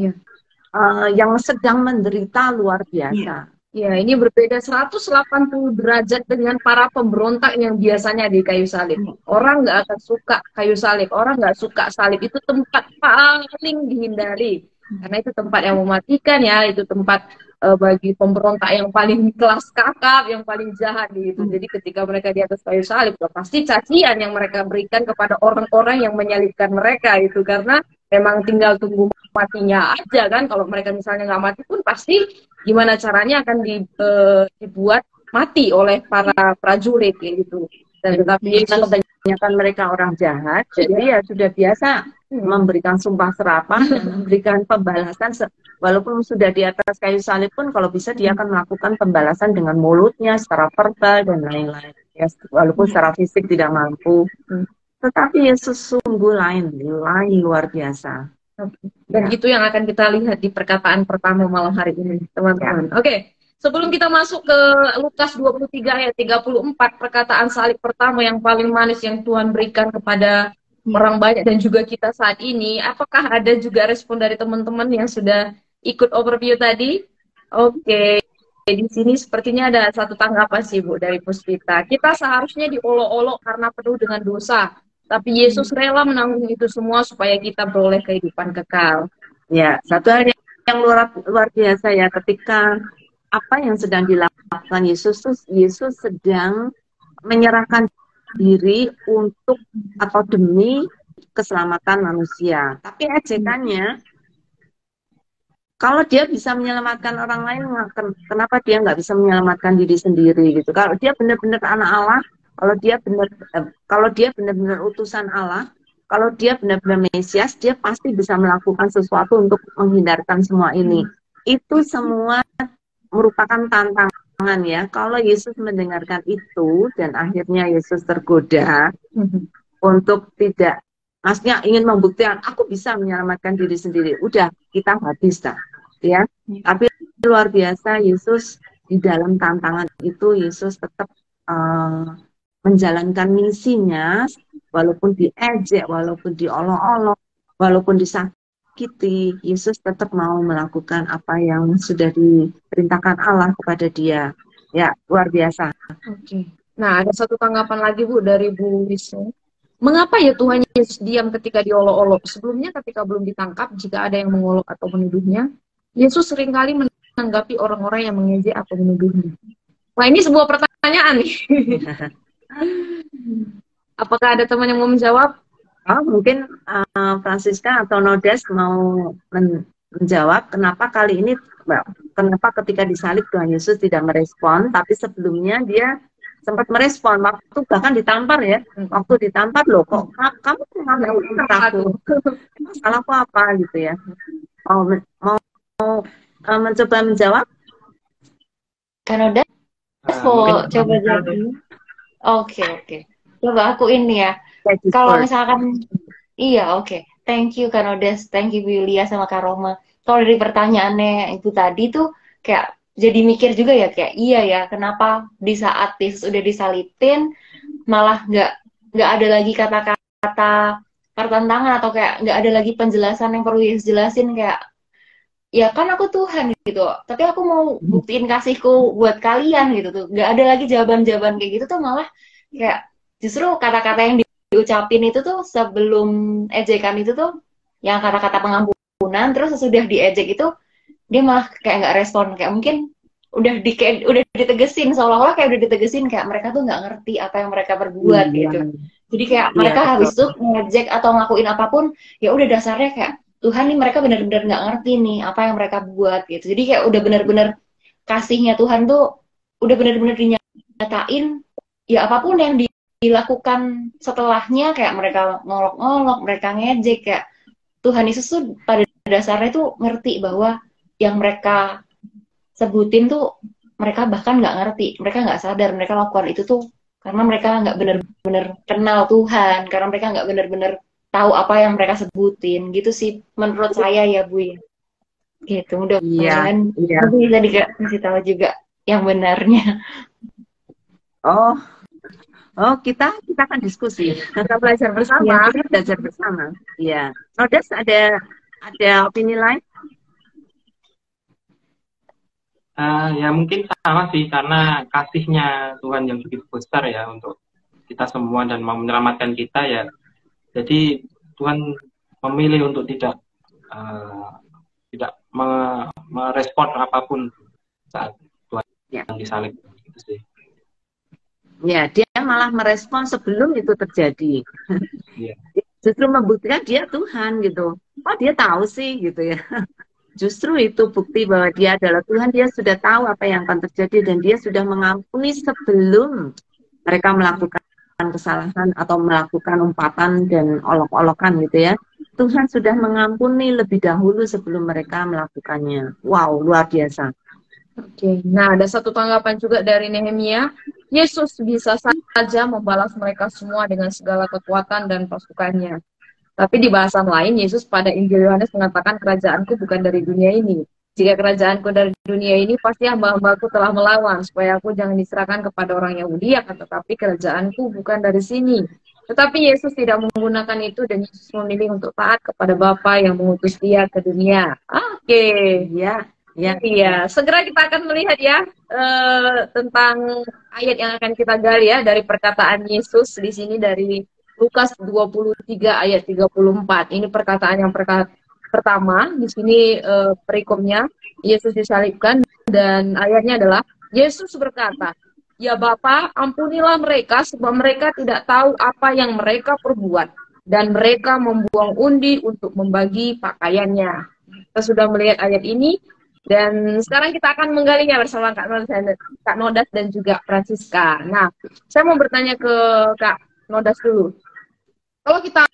sedang menderita luar biasa. Ya, ini berbeda 180 derajat dengan para pemberontak yang biasanya di kayu salib. Orang nggak akan suka kayu salib, orang nggak suka salib, itu tempat paling dihindari. Karena itu tempat yang mematikan ya, itu tempat bagi pemberontak yang paling kelas kakap, yang paling jahat gitu. Jadi ketika mereka di atas kayu salib, pasti cacian yang mereka berikan kepada orang-orang yang menyalibkan mereka itu, karena memang tinggal tunggu matinya aja kan. Kalau mereka misalnya nggak mati pun pasti gimana caranya akan dibuat mati oleh para prajurit kayak gitu. Dan tetapi kebanyakan mereka orang jahat, jadi ya sudah biasa memberikan sumpah serapah dan memberikan pembalasan. Walaupun sudah di atas kayu salib pun kalau bisa dia akan melakukan pembalasan dengan mulutnya, secara verbal dan lain-lain. Ya, walaupun secara fisik tidak mampu. Tetapi Yesus sungguh lain luar biasa. Dan itu yang akan kita lihat di perkataan pertama malam hari ini, teman-teman. Oke, sebelum kita masuk ke Lukas 23 ayat 34, perkataan salib pertama yang paling manis yang Tuhan berikan kepada orang banyak dan juga kita saat ini, apakah ada juga respon dari teman-teman yang sudah ikut overview tadi? Oke. Di sini sepertinya ada satu tanggapan sih Bu dari Puspita. Kita seharusnya diolok-olok karena penuh dengan dosa. Tapi Yesus rela menanggung itu semua supaya kita beroleh kehidupan kekal. Ya, satu hal yang luar biasa ya, ketika apa yang sedang dilakukan Yesus sedang menyerahkan diri untuk atau demi keselamatan manusia. Tapi ejekannya, kalau dia bisa menyelamatkan orang lain, kenapa dia nggak bisa menyelamatkan diri sendiri gitu? Kalau dia benar-benar anak Allah, kalau dia benar-benar utusan Allah, kalau dia benar-benar Mesias, dia pasti bisa melakukan sesuatu untuk menghindarkan semua ini. Itu semua merupakan tantangan ya. Kalau Yesus mendengarkan itu dan akhirnya Yesus tergoda untuk tidak, maksudnya ingin membuktikan aku bisa menyelamatkan diri sendiri, udah kita habis dah, ya. Tapi luar biasa Yesus di dalam tantangan itu Yesus tetap menjalankan misinya, walaupun diejek, walaupun diolok-olok, walaupun disakiti, Yesus tetap mau melakukan apa yang sudah diperintahkan Allah kepada dia. Ya, luar biasa. Oke. Nah, ada satu tanggapan lagi Bu dari Bu Wisnu. Mengapa ya Tuhan Yesus diam ketika diolok-olok? Sebelumnya ketika belum ditangkap, jika ada yang mengolok atau menuduhnya, Yesus seringkali menanggapi orang-orang yang mengejek atau menuduhnya. Wah, ini sebuah pertanyaan nih. Apakah ada teman yang mau menjawab? Oh, mungkin Francisca atau Nodes mau menjawab kenapa kali ini, kenapa ketika disalib Tuhan Yesus tidak merespon, tapi sebelumnya dia sempat merespon, waktu bahkan ditampar ya, waktu ditampar loh, kok kamu kenapa aku, salahku apa gitu ya. Mau mencoba menjawab? Kanoda, coba jadi. Oke. Coba aku ini ya. Kalau misalkan, iya oke. Thank you Kanodes, thank you Bu Yulia sama Kak Roma. Kalau dari pertanyaannya itu tadi tuh kayak jadi mikir juga ya, kayak iya ya, kenapa di saat Yesus udah disalibin malah nggak ada lagi kata-kata pertentangan atau kayak nggak ada lagi penjelasan yang perlu Yesus jelasin, kayak ya kan aku Tuhan gitu, tapi aku mau buktiin kasihku buat kalian gitu tuh. Nggak ada lagi jawaban-jawaban kayak gitu tuh, malah kayak justru kata-kata yang diucapin itu tuh sebelum ejekan itu tuh yang kata-kata pengampunan, terus sesudah diejek itu dia malah kayak nggak respon, kayak mungkin udah ditegesin, seolah-olah kayak udah ditegesin kayak mereka tuh nggak ngerti apa yang mereka perbuat gitu. Jadi kayak mereka habis itu ngejek atau ngakuin apapun, ya udah dasarnya kayak Tuhan nih mereka benar-benar nggak ngerti nih apa yang mereka buat gitu. Jadi kayak udah benar-benar kasihnya Tuhan tuh udah benar-benar dinyatain, ya apapun yang dilakukan setelahnya, kayak mereka ngolok-ngolok, mereka ngejek, kayak Tuhan Yesus tuh pada dasarnya tuh ngerti bahwa yang mereka sebutin tuh mereka bahkan nggak ngerti, mereka nggak sadar mereka lakukan itu tuh karena mereka nggak benar-benar kenal Tuhan, karena mereka nggak benar-benar tahu apa yang mereka sebutin gitu sih menurut saya ya Bu ya. Gitu, mudah-mudahan bisa dikasih tahu juga yang benarnya. Oh, kita akan diskusi. Kita belajar bersama. Kita belajar bersama. Iya. Nodes ada opini lain? Ya mungkin sama sih, karena kasihnya Tuhan yang begitu besar ya untuk kita semua dan mau menyelamatkan kita ya. Jadi Tuhan memilih untuk tidak merespon apapun saat Tuhan yang disalib gitu sih. Ya, dia malah merespon sebelum itu terjadi. Yeah. Justru membuktikan dia Tuhan gitu. Oh, dia tahu sih gitu ya. Justru itu bukti bahwa dia adalah Tuhan. Dia sudah tahu apa yang akan terjadi dan dia sudah mengampuni sebelum mereka melakukan kesalahan atau melakukan umpatan dan olok-olokan gitu ya. Tuhan sudah mengampuni lebih dahulu sebelum mereka melakukannya. Wow, luar biasa. Oke, nah ada satu tanggapan juga dari Nehemia. Yesus bisa saja membalas mereka semua dengan segala kekuatan dan pasukannya. Tapi di bahasan lain, Yesus pada Injil Yohanes mengatakan kerajaanku bukan dari dunia ini. Jika kerajaanku dari dunia ini, pasti hamba-hambaku telah melawan, supaya aku jangan diserahkan kepada orang Yahudi, tetapi kerajaanku bukan dari sini. Tetapi Yesus tidak menggunakan itu, dan Yesus memilih untuk taat kepada Bapa yang mengutus dia ke dunia. Oke, ya. Iya, segera kita akan melihat ya tentang ayat yang akan kita gali ya dari perkataan Yesus di sini dari Lukas 23 ayat 34. Ini perkataan yang pertama di sini perikopnya Yesus disalibkan dan ayatnya adalah Yesus berkata, "Ya Bapa, ampunilah mereka sebab mereka tidak tahu apa yang mereka perbuat." Dan mereka membuang undi untuk membagi pakaiannya. Kita sudah melihat ayat ini. Dan sekarang kita akan menggalinya bersama Kak Nodas dan juga Francisca. Nah, saya mau bertanya ke Kak Nodas dulu. Kalau kita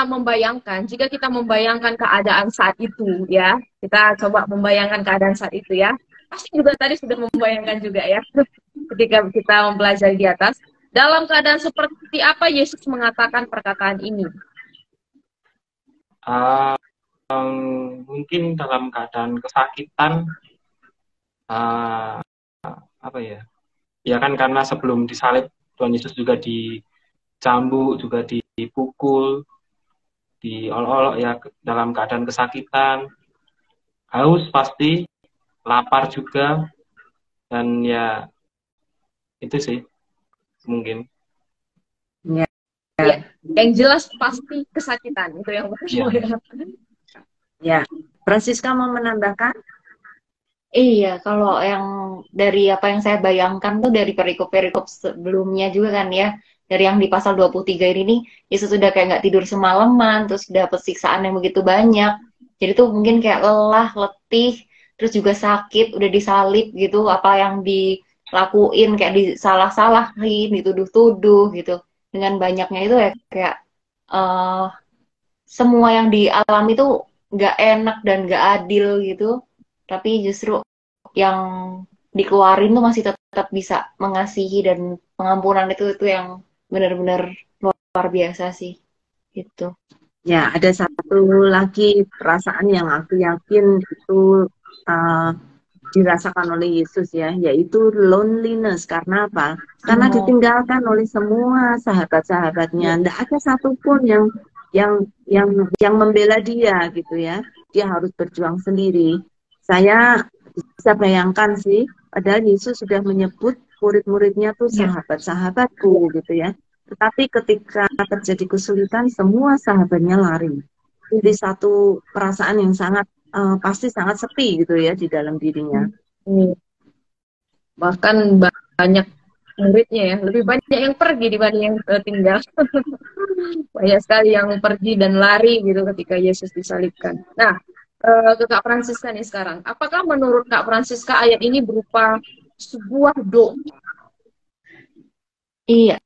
membayangkan, jika kita membayangkan keadaan saat itu ya, kita coba membayangkan keadaan saat itu ya. pasti juga tadi sudah membayangkan juga ya, ketika kita mempelajari di atas, dalam keadaan seperti apa Yesus mengatakan perkataan ini? Ah, mungkin dalam keadaan kesakitan, apa ya? Ya kan karena sebelum disalib Tuhan Yesus juga dicambuk, juga dipukul, diolok-olok ya dalam keadaan kesakitan, haus pasti, lapar juga, dan ya itu sih mungkin. Ya. Ya, yang jelas pasti kesakitan itu yang pertama. Iya. Ya, Francisca mau menambahkan? Iya, kalau yang dari apa yang saya bayangkan tuh dari perikop-perikop sebelumnya juga kan ya, dari yang di pasal 23 ini nih, Yesus sudah kayak nggak tidur semalaman, terus dapat siksaan yang begitu banyak. Jadi tuh mungkin kayak lelah, letih, terus juga sakit, udah disalib gitu, apa yang dilakuin kayak disalah-salahin, dituduh-tuduh gitu. Dengan banyaknya itu ya kayak eh semua yang dialami tuh nggak enak dan nggak adil gitu, tapi justru yang dikeluarin tuh masih tetap bisa mengasihi, dan pengampunan itu yang benar-benar luar biasa sih gitu. Ya, ada satu lagi perasaan yang aku yakin itu uh, dirasakan oleh Yesus ya, yaitu loneliness. Karena apa? Karena ditinggalkan oleh semua sahabat-sahabatnya. Tidak ada satupun yang membela dia gitu ya. Dia harus berjuang sendiri. Saya bisa bayangkan sih, padahal Yesus sudah menyebut murid-muridnya tuh sahabat-sahabatku gitu ya. Tetapi ketika terjadi kesulitan, semua sahabatnya lari. Jadi satu perasaan yang sangat pasti sangat sepi gitu ya di dalam dirinya. Bahkan banyak muridnya ya, lebih banyak yang pergi dibanding yang tinggal. Banyak sekali yang pergi dan lari gitu ketika Yesus disalibkan. Nah, ke Kak Francisca nih sekarang. Apakah menurut Kak Francisca ayat ini berupa sebuah doa? Iya.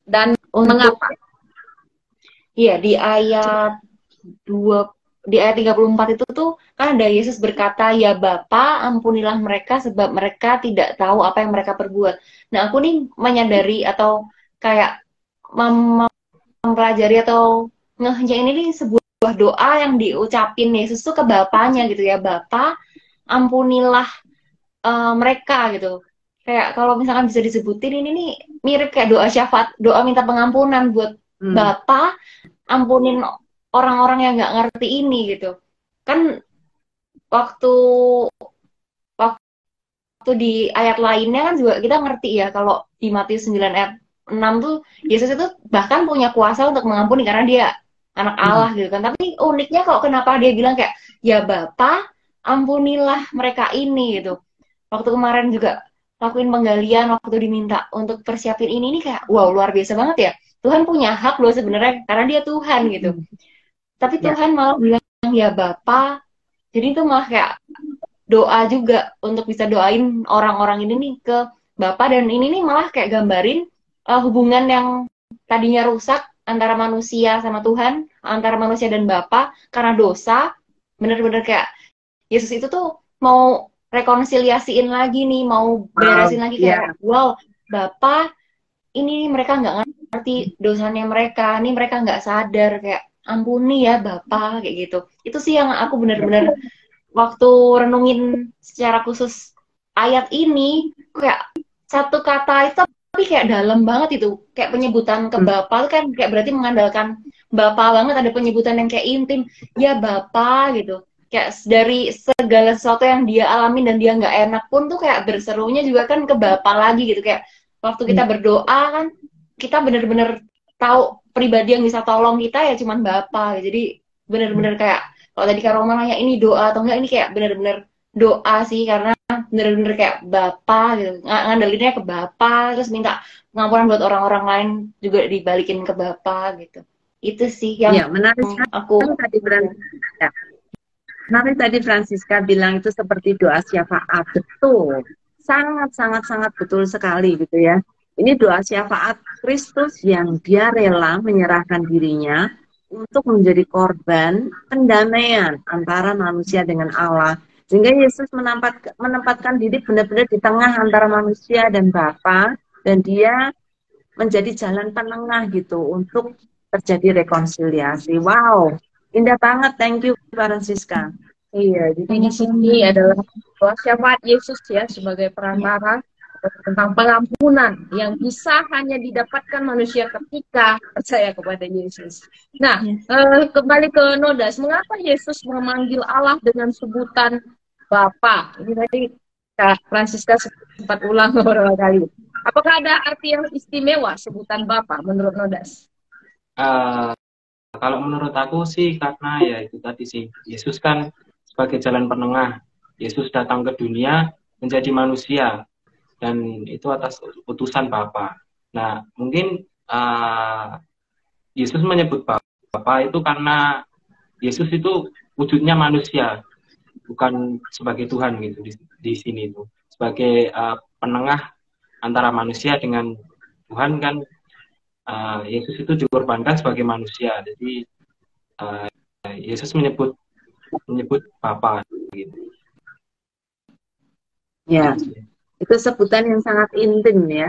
Dan mengapa? Iya, di ayat 34 itu tuh kan ada Yesus berkata, "Ya Bapa, ampunilah mereka sebab mereka tidak tahu apa yang mereka perbuat." Nah, aku nih menyadari atau kayak mempelajari atau ngehnya ini nih sebuah doa yang diucapin Yesus tuh ke Bapaknya gitu ya. "Bapa, ampunilah mereka," gitu. Kayak kalau misalkan bisa disebutin ini nih mirip kayak doa syafaat, doa minta pengampunan buat Bapa, ampunin orang-orang yang nggak ngerti ini gitu. Kan waktu di ayat lainnya kan juga kita ngerti ya, kalau di Matius 9 ayat 6 tuh Yesus itu bahkan punya kuasa untuk mengampuni karena dia anak Allah gitu kan. Tapi uniknya kok kenapa dia bilang kayak, "Ya Bapa, ampunilah mereka ini," gitu. Waktu kemarin juga lakuin penggalian, waktu diminta untuk persiapin ini kayak wow, luar biasa banget ya. Tuhan punya hak loh sebenarnya karena dia Tuhan gitu. Tapi Tuhan malah bilang ya Bapa. Jadi itu malah kayak doa juga untuk bisa doain orang-orang ini nih ke Bapa, dan ini nih malah kayak gambarin hubungan yang tadinya rusak antara manusia sama Tuhan, antara manusia dan Bapa karena dosa. Bener-bener kayak Yesus itu tuh mau rekonsiliasiin lagi nih, mau beresin lagi kayak wow, Bapa, ini mereka nggak ngerti dosanya mereka, nih mereka nggak sadar, kayak ampuni ya Bapa, kayak gitu. Itu sih yang aku bener-bener waktu renungin secara khusus ayat ini, kayak satu kata itu tapi kayak dalam banget itu, kayak penyebutan ke Bapa kan kayak berarti mengandalkan Bapa banget, ada penyebutan yang kayak intim, ya Bapa gitu. Kayak dari segala sesuatu yang dia alamin dan dia nggak enak pun tuh kayak berserunya juga kan ke Bapa lagi gitu. Kayak waktu kita berdoa kan kita bener-bener tahu pribadi yang bisa tolong kita ya cuman Bapa. Jadi bener-bener kayak kalau tadi Kak Roma nanya ini doa atau enggak, ini kayak bener-bener doa sih, karena bener-bener kayak Bapa gitu, ngandelinnya ke Bapa, terus minta pengampunan buat orang-orang lain juga dibalikin ke Bapa gitu. Itu sih yang menarik aku tadi Menarik tadi Francisca bilang itu seperti doa syafaat. Betul. Sangat betul sekali gitu ya. Ini doa syafaat Kristus yang dia rela menyerahkan dirinya untuk menjadi korban pendamaian antara manusia dengan Allah. Sehingga Yesus menempatkan diri benar-benar di tengah antara manusia dan Bapa, dan dia menjadi jalan penengah gitu untuk terjadi rekonsiliasi. Wow, indah banget. Thank you, Francisca. Iya, jadi di sini adalah bahwa syafaat Yesus ya sebagai perantara tentang pengampunan yang bisa hanya didapatkan manusia ketika percaya kepada Yesus. Nah, kembali ke Nodas, mengapa Yesus memanggil Allah dengan sebutan Bapa? Ini tadi Kak Francisca sempat ulang beberapa kali. Apakah ada arti yang istimewa sebutan Bapa menurut Nodas? Kalau menurut aku sih karena ya itu tadi sih, Yesus kan sebagai jalan penengah. Yesus datang ke dunia menjadi manusia, dan itu atas utusan Bapa. Nah, mungkin Yesus menyebut Bapa itu karena Yesus itu wujudnya manusia, bukan sebagai Tuhan gitu di sini itu. Sebagai penengah antara manusia dengan Tuhan kan, Yesus itu dikorbankan sebagai manusia. Jadi Yesus menyebut Bapa gitu. Ya, itu sebutan yang sangat intim ya.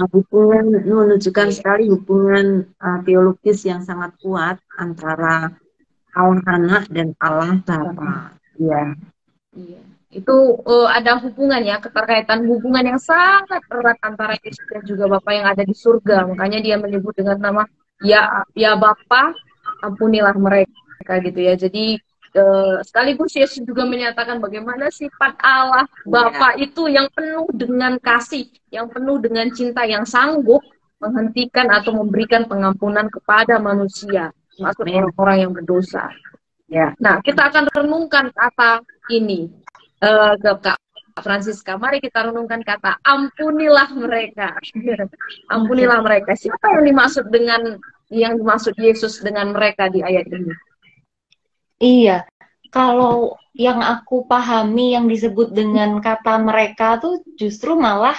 Hubungan menunjukkan sekali hubungan teologis yang sangat kuat antara Allah Anak dan Allah Bapa. Ya. Iya. Itu ada hubungan ya, keterkaitan hubungan yang sangat erat antara Yesus dan juga Bapa yang ada di surga. Makanya dia menyebut dengan nama ya Bapa, ampunilah mereka gitu ya. Jadi sekaligus Yesus juga menyatakan bagaimana sifat Allah Bapa itu yang penuh dengan kasih, yang penuh dengan cinta, yang sanggup menghentikan atau memberikan pengampunan kepada manusia, termasuk orang-orang yang berdosa. Ya. Nah, kita akan renungkan kata ini ke Kak Francisca. Mari kita renungkan kata ampunilah mereka. Ampunilah mereka. Siapa yang dimaksud Yesus dengan mereka di ayat ini? Iya, kalau yang aku pahami yang disebut dengan kata mereka tuh justru malah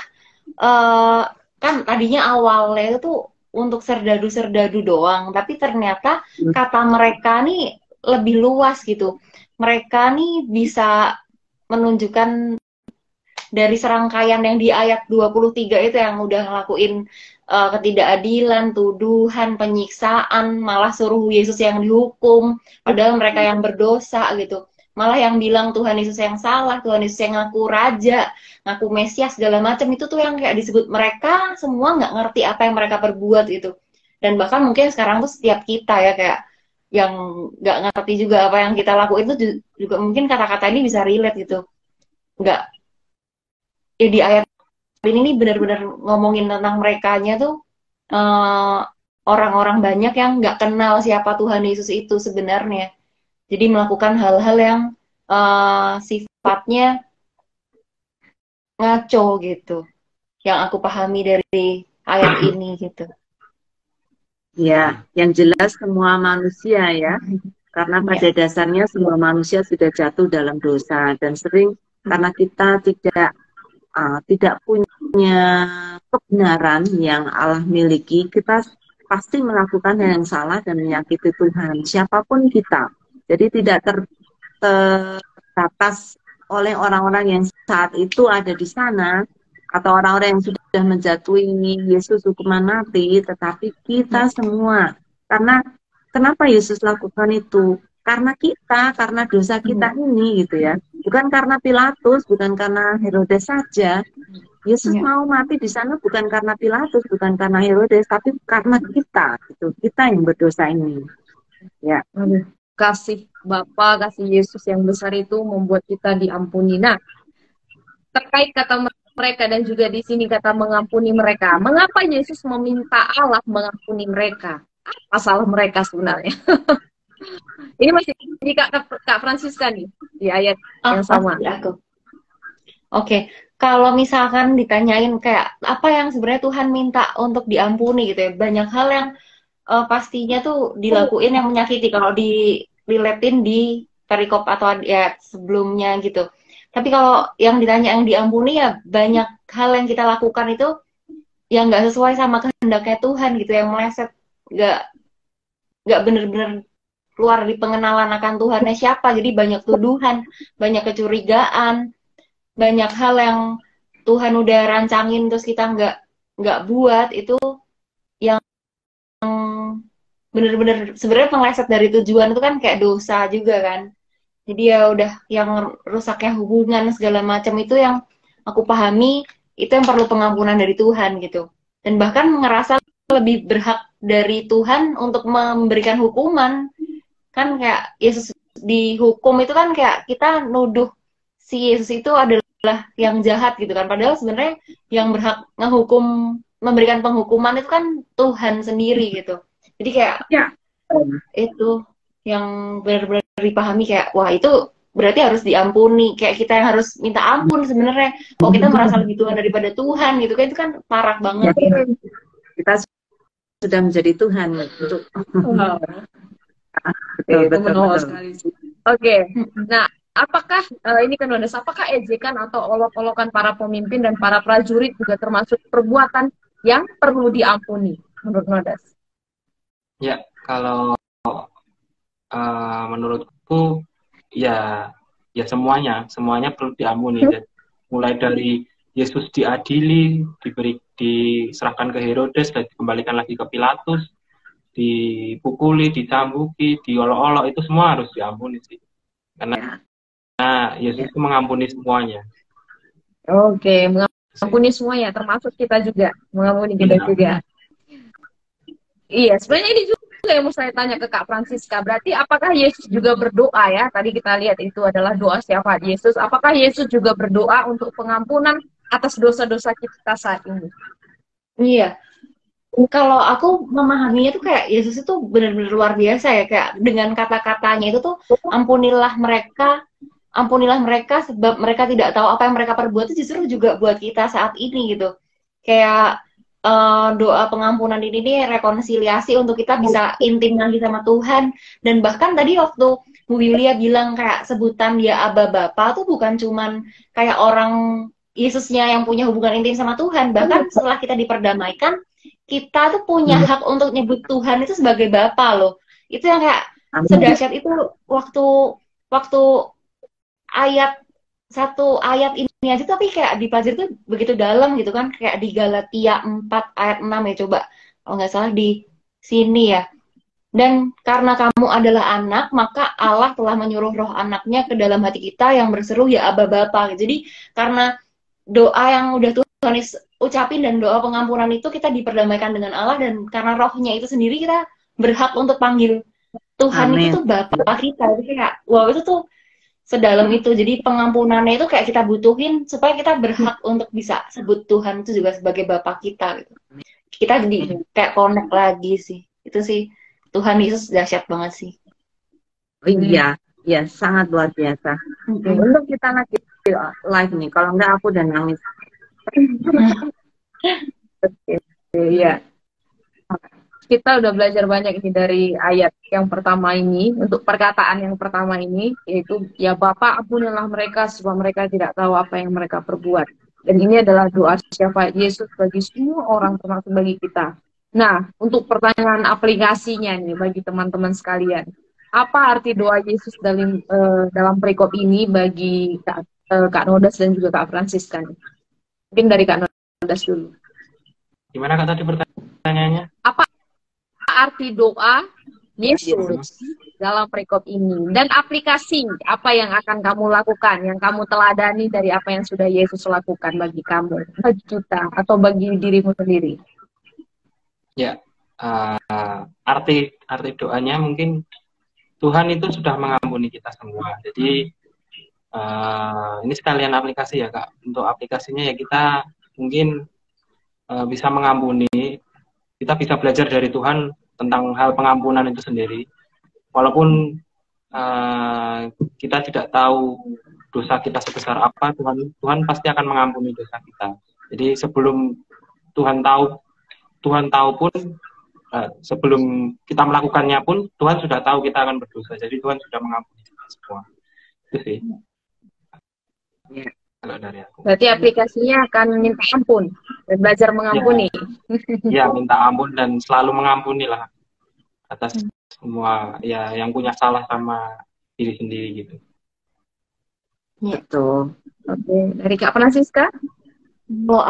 kan tadinya awalnya itu untuk serdadu-serdadu doang, tapi ternyata kata mereka nih lebih luas gitu. Mereka nih bisa menunjukkan dari serangkaian yang di ayat 23 itu yang udah ngelakuin ketidakadilan, tuduhan, penyiksaan, malah suruh Yesus yang dihukum, padahal mereka yang berdosa gitu. Malah yang bilang Tuhan Yesus yang salah, Tuhan Yesus yang ngaku raja, ngaku Mesias, segala macam, itu tuh yang kayak disebut mereka semua nggak ngerti apa yang mereka perbuat gitu. Dan bahkan mungkin sekarang tuh setiap kita ya kayak yang nggak ngerti juga apa yang kita lakuin itu juga mungkin kata-kata ini bisa relate gitu. Nggak, ya di ayat ini nih benar-benar ngomongin tentang merekanya tuh orang-orang banyak yang nggak kenal siapa Tuhan Yesus itu sebenarnya. Jadi melakukan hal-hal yang sifatnya ngaco gitu. Yang aku pahami dari ayat ini gitu. Ya, yang jelas semua manusia ya. Karena pada dasarnya semua manusia sudah jatuh dalam dosa, dan sering karena kita tidak punya kebenaran yang Allah miliki, kita pasti melakukan hal yang salah dan menyakiti Tuhan, siapapun kita. Jadi tidak terbatas oleh orang-orang yang saat itu ada di sana, atau orang-orang yang sudah menjatuhi Yesus hukuman mati, tetapi kita semua. Karena kenapa Yesus lakukan itu? Karena kita, karena dosa kita ini gitu ya. Bukan karena Pilatus, bukan karena Herodes saja. Yesus mau mati di sana bukan karena Pilatus, bukan karena Herodes, tapi karena kita, gitu. Kita yang berdosa ini. Ya. Kasih Bapa, kasih Yesus yang besar itu membuat kita diampuni. Nah, terkait kata mereka dan juga di sini kata mengampuni mereka. Mengapa Yesus meminta Allah mengampuni mereka? Apa salah mereka sebenarnya? Ini masih di Kak Francisca nih di ayat yang sama. Oke, kalau misalkan ditanyain kayak apa yang sebenarnya Tuhan minta untuk diampuni gitu ya, banyak hal yang pastinya tuh dilakuin yang menyakiti kalau dililetin di perikop atau ya sebelumnya gitu. Tapi kalau yang ditanya yang diampuni ya banyak hal yang kita lakukan itu yang nggak sesuai sama kehendaknya Tuhan gitu, yang meleset, nggak bener-bener keluar dari pengenalan akan Tuhannya siapa. Jadi banyak tuduhan, banyak kecurigaan, banyak hal yang Tuhan udah rancangin terus kita nggak buat, itu yang bener-bener sebenarnya meleset dari tujuan itu kan kayak dosa juga kan. Jadi ya udah yang rusaknya hubungan segala macam itu yang aku pahami itu yang perlu pengampunan dari Tuhan gitu. Dan bahkan ngerasa lebih berhak dari Tuhan untuk memberikan hukuman. Kan kayak Yesus dihukum itu kan kayak kita nuduh si Yesus itu adalah yang jahat gitu kan. Padahal sebenarnya yang berhak ngehukum, memberikan penghukuman itu kan Tuhan sendiri gitu. Jadi kayak Ya. itu yang benar-benar dipahami kayak wah itu berarti harus diampuni, kayak kita yang harus minta ampun sebenarnya kalau kita merasa lebih Tuhan daripada Tuhan gitu kan, itu kan parah banget Ya, gitu. kita sudah menjadi Tuhan untuk Wow. betul, Itu betul, menawan betul. sekali sih. Oke. Nah, apakah ini kan Nodes, apakah ejekan atau olok-olokan para pemimpin dan para prajurit juga termasuk perbuatan yang perlu diampuni menurut Nodes? Ya, kalau menurutku ya semuanya perlu diampuni. Dan mulai dari Yesus diadili, diserahkan ke Herodes dan dikembalikan lagi ke Pilatus, dipukuli, dicambuki, diolok-olok, itu semua harus diampuni sih. Karena Yesus itu mengampuni semuanya. Oke, mengampuni semuanya, termasuk kita juga, mengampuni kita juga. Iya, sebenarnya ini juga yang mau saya tanya ke Kak Francisca. Berarti apakah Yesus juga berdoa ya? Tadi kita lihat itu adalah doa syafaat Yesus. Apakah Yesus juga berdoa untuk pengampunan atas dosa-dosa kita saat ini? Iya, kalau aku memahaminya tuh kayak Yesus itu benar-benar luar biasa ya, kayak dengan kata-katanya itu tuh ampunilah mereka sebab mereka tidak tahu apa yang mereka perbuat, itu justru juga buat kita saat ini gitu. Kayak doa pengampunan ini nih rekonsiliasi untuk kita bisa intim lagi sama Tuhan. Dan bahkan tadi waktu Bu Yulia bilang kayak sebutan dia Aba Bapa tuh bukan cuman kayak orang Yesusnya yang punya hubungan intim sama Tuhan, bahkan setelah kita diperdamaikan kita tuh punya hak untuk nyebut Tuhan itu sebagai Bapa loh. Itu yang kayak sedahsyat itu waktu satu ayat ini aja tapi kayak dipelajari tuh begitu dalam gitu kan, kayak di Galatia 4 ayat 6 ya, coba kalau nggak salah di sini ya. Dan karena kamu adalah anak, maka Allah telah menyuruh roh anaknya ke dalam hati kita yang berseru ya Aba Bapa. Jadi karena doa yang udah Tuhan ucapin dan doa pengampunan itu kita diperdamaikan dengan Allah, dan karena rohnya itu sendiri kita berhak untuk panggil Tuhan Amin. itu tuh Bapa kita. Jadi kayak wow, itu tuh sedalam itu. Jadi pengampunannya itu kayak kita butuhin supaya kita berhak untuk bisa sebut Tuhan itu juga sebagai Bapa kita gitu. Kita jadi kayak connect lagi sih. Itu sih Tuhan Yesus dahsyat banget sih. Oh, iya, ya sangat luar biasa. Untuk kita lagi live nih, kalau enggak aku udah nangis. Iya. Kita udah belajar banyak ini dari ayat yang pertama ini, untuk perkataan yang pertama ini, yaitu ya Bapa ampunilah mereka sebab mereka tidak tahu apa yang mereka perbuat. Dan ini adalah doa syafaat Yesus bagi semua orang, termasuk bagi kita. Nah, untuk pertanyaan aplikasinya nih bagi teman-teman sekalian, apa arti doa Yesus dalam perikop ini bagi Kak Nodas dan juga Kak Francisca? Mungkin dari Kak Nodas dulu. Gimana Kak tadi pertanyaannya? Apa arti doa Yesus dalam perikop ini, dan aplikasi apa yang akan kamu lakukan, yang kamu teladani dari apa yang sudah Yesus lakukan bagi kamu, bagi kita, atau bagi dirimu sendiri? Ya, arti doanya mungkin Tuhan itu sudah mengampuni kita semua. Jadi ini sekalian aplikasi ya Kak. Untuk aplikasinya ya kita mungkin bisa mengampuni. Kita bisa belajar dari Tuhan tentang hal pengampunan itu sendiri. Walaupun kita tidak tahu dosa kita sebesar apa, Tuhan pasti akan mengampuni dosa kita. Jadi sebelum Tuhan tahu pun, sebelum kita melakukannya pun, Tuhan sudah tahu kita akan berdosa. Jadi Tuhan sudah mengampuni kita semua. Itu sih. Ya. Kalau dari aku. Berarti aplikasinya akan minta ampun dan belajar mengampuni. Ya, minta ampun dan selalu mengampuni lah. atas semua ya yang punya salah sama diri sendiri gitu. Betul. Oke, dari Kak Francisca? Kalau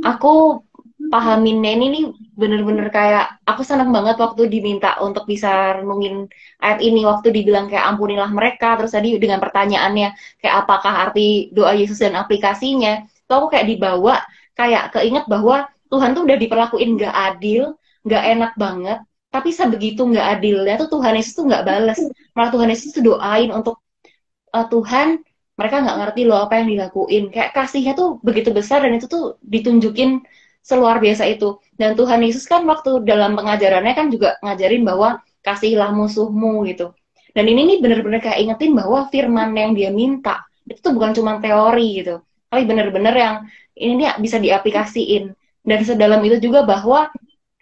aku pahaminnya ini nih bener-bener kayak aku senang banget waktu diminta untuk bisa renungin ayat ini, waktu dibilang kayak ampunilah mereka, terus tadi dengan pertanyaannya kayak apakah arti doa Yesus dan aplikasinya, tuh aku kayak dibawa kayak keinget bahwa Tuhan tuh udah diperlakuin gak adil, gak enak banget, tapi sebegitu gak adilnya tuh Tuhan Yesus tuh gak bales, malah Tuhan Yesus tuh doain untuk Tuhan, mereka nggak ngerti loh apa yang dilakuin. Kayak kasihnya tuh begitu besar dan itu tuh ditunjukin seluar biasa itu. Dan Tuhan Yesus kan waktu dalam pengajarannya kan juga ngajarin bahwa kasihilah musuhmu gitu. Dan ini nih bener-bener kayak ingetin bahwa firman yang dia minta itu tuh bukan cuma teori gitu, tapi bener-bener yang ini nih bisa diaplikasiin. Dan sedalam itu juga bahwa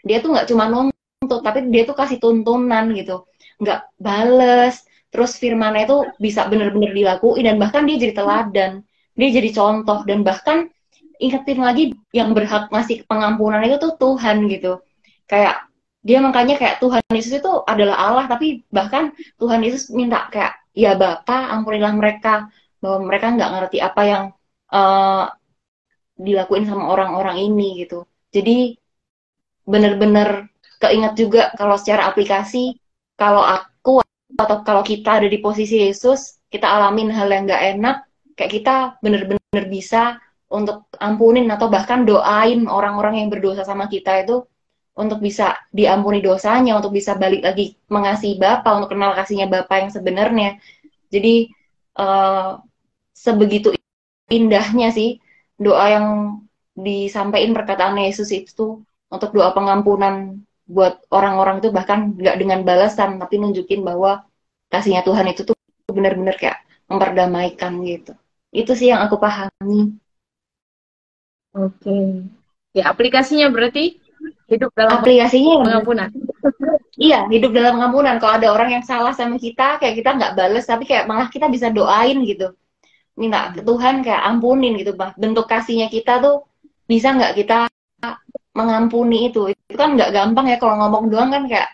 dia tuh nggak cuma nuntut, tapi dia tuh kasih tuntunan gitu, nggak bales. Terus firmannya itu bisa bener-bener dilakuin dan bahkan dia jadi teladan, dia jadi contoh dan bahkan ingetin lagi yang berhak ngasih pengampunan itu tuh Tuhan gitu. Kayak dia makanya kayak Tuhan Yesus itu adalah Allah, tapi bahkan Tuhan Yesus minta kayak ya Bapa ampunilah mereka, bahwa mereka nggak ngerti apa yang dilakuin sama orang-orang ini gitu. Jadi bener-bener keinget juga kalau secara aplikasi, kalau aku atau kalau kita ada di posisi Yesus, kita alamin hal yang gak enak, kayak kita bener-bener bisa untuk ampunin atau bahkan doain orang-orang yang berdosa sama kita itu untuk bisa diampuni dosanya, untuk bisa balik lagi mengasihi Bapa, untuk kenal kasihnya Bapa yang sebenarnya. Jadi sebegitu indahnya sih doa yang disampaikan perkataan Yesus itu untuk doa pengampunan buat orang-orang itu, bahkan nggak dengan balasan tapi nunjukin bahwa kasihnya Tuhan itu tuh benar-benar kayak memperdamaikan gitu. Itu sih yang aku pahami. Oke. Ya, aplikasinya berarti hidup dalam Aplikasinya pengampunan. iya, hidup dalam pengampunan. Kalau ada orang yang salah sama kita, kayak kita nggak bales, tapi kayak malah kita bisa doain gitu, minta ke Tuhan kayak ampunin gitu, bah. Bentuk kasihnya kita tuh bisa nggak kita mengampuni itu kan nggak gampang ya, kalau ngomong doang kan kayak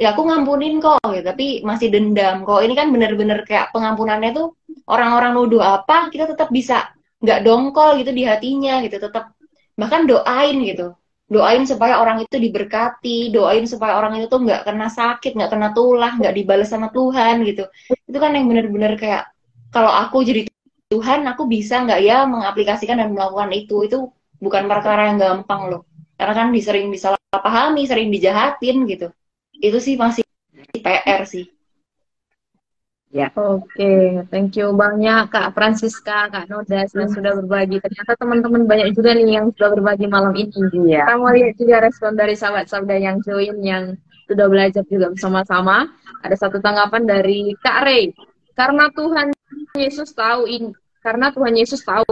ya aku ngampunin kok gitu, tapi masih dendam. Kok ini kan bener-bener kayak pengampunannya tuh orang-orang nuduh apa kita tetap bisa nggak dongkol gitu di hatinya gitu, tetap bahkan doain gitu, doain supaya orang itu diberkati, doain supaya orang itu tuh nggak kena sakit, nggak kena tulah, nggak dibalas sama Tuhan gitu. Itu kan yang bener-bener kayak kalau aku jadi Tuhan, aku bisa nggak ya mengaplikasikan dan melakukan itu bukan perkara yang gampang loh. Karena kan sering disalahpahami, sering dijahatin gitu. Itu sih masih PR sih. Ya, oke. Thank you banyak Kak Francisca, Kak Nodas yang sudah berbagi. Ternyata teman-teman banyak juga nih yang sudah berbagi malam ini. Iya. Kita mau lihat juga respon dari sahabat-sahabat yang join, yang sudah belajar juga bersama-sama. Ada satu tanggapan dari Kak Rey. Karena Tuhan Yesus tahu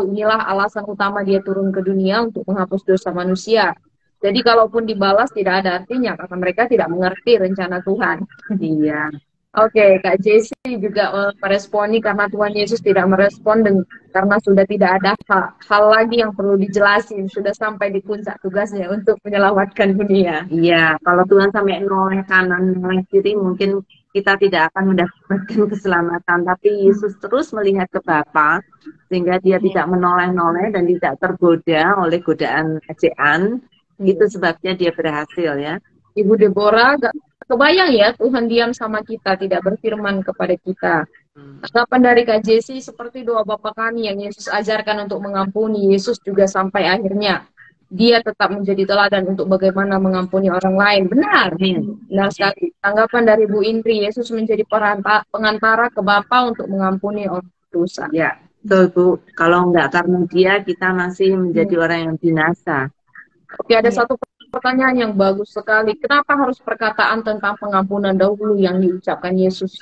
inilah alasan utama dia turun ke dunia untuk menghapus dosa manusia. Jadi kalaupun dibalas tidak ada artinya karena mereka tidak mengerti rencana Tuhan. Iya. Oke, Kak Jessie juga meresponi karena Tuhan Yesus tidak merespon karena sudah tidak ada hal lagi yang perlu dijelasin, sudah sampai di puncak tugasnya untuk menyelamatkan dunia. Iya, kalau Tuhan sampai noleh kanan, noleh kiri, mungkin kita tidak akan mendapatkan keselamatan. Tapi Yesus terus melihat ke Bapa, sehingga dia tidak menoleh-noleh dan tidak tergoda oleh godaan ejaan. Itu sebabnya dia berhasil ya. Ibu Deborah, gak kebayang ya Tuhan diam sama kita, tidak berfirman kepada kita. Tanggapan dari Kak Jessie, seperti doa Bapa kami yang Yesus ajarkan untuk mengampuni, Yesus juga sampai akhirnya dia tetap menjadi teladan untuk bagaimana mengampuni orang lain. Benar, benar sekali. Tanggapan dari Bu Indri, Yesus menjadi pengantara ke Bapa untuk mengampuni orang dosa. Ya, betul Bu. Kalau enggak karena dia, kita masih menjadi orang yang binasa. Oke, ada satu pertanyaan yang bagus sekali. Kenapa harus perkataan tentang pengampunan dahulu yang diucapkan Yesus?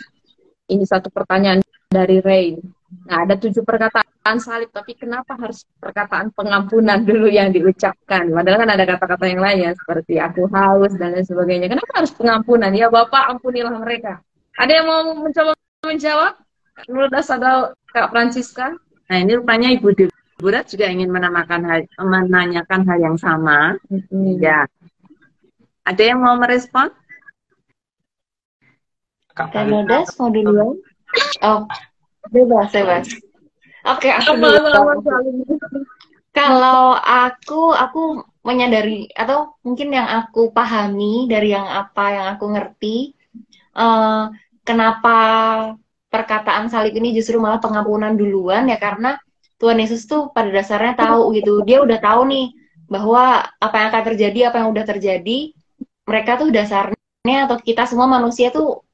Ini satu pertanyaan dari Ray. Nah, ada 7 perkataan salib, tapi kenapa harus perkataan pengampunan dulu yang diucapkan? Padahal kan ada kata-kata yang lain ya, seperti aku haus dan lain sebagainya. Kenapa harus pengampunan? Ya Bapak, ampunilah mereka. Ada yang mau mencoba menjawab? Kak Nurdas atau Kak Francisca? Nah, ini rupanya Ibu Deborah juga ingin menanyakan hal yang sama. Ya. Ada yang mau merespon? Kak Kak Salib. Nodas mau duluan? Oh, bebas, bebas. Oke, aku dulu. Kalau aku menyadari atau mungkin yang aku pahami dari yang apa yang aku ngerti, eh, kenapa perkataan salib ini justru malah pengampunan duluan ya karena Tuhan Yesus tuh pada dasarnya tahu gitu, dia udah tahu nih bahwa apa yang akan terjadi, apa yang udah terjadi, mereka tuh dasarnya atau kita semua manusia tuh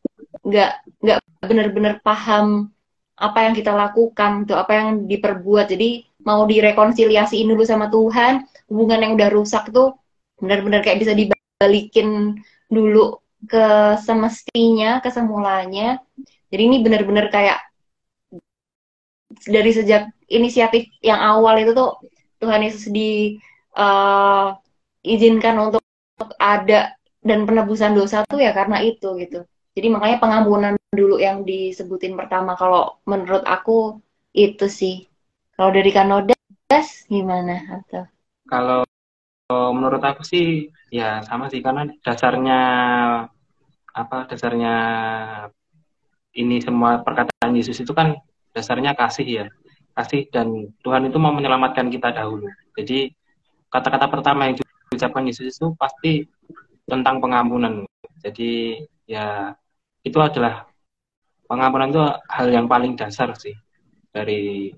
nggak nggak benar-benar paham apa yang kita lakukan tuh apa yang diperbuat, jadi mau direkonsiliasiin dulu sama Tuhan, hubungan yang udah rusak tuh benar-benar kayak bisa dibalikin dulu ke semestinya, ke semulanya. Jadi ini benar-benar kayak dari sejak inisiatif yang awal itu tuh Tuhan Yesus izinkan untuk ada dan penebusan dosa tuh ya karena itu gitu. Jadi makanya pengampunan dulu yang disebutin pertama kalau menurut aku itu sih. Kalau dari Kanodas gimana atau? Kalau menurut aku sih ya sama sih karena dasarnya ini semua perkataan Yesus itu kan dasarnya kasih ya. Kasih dan Tuhan itu mau menyelamatkan kita dahulu. Jadi kata-kata pertama yang diucapkan Yesus itu pasti tentang pengampunan. Jadi ya itu adalah pengampunan itu hal yang paling dasar sih dari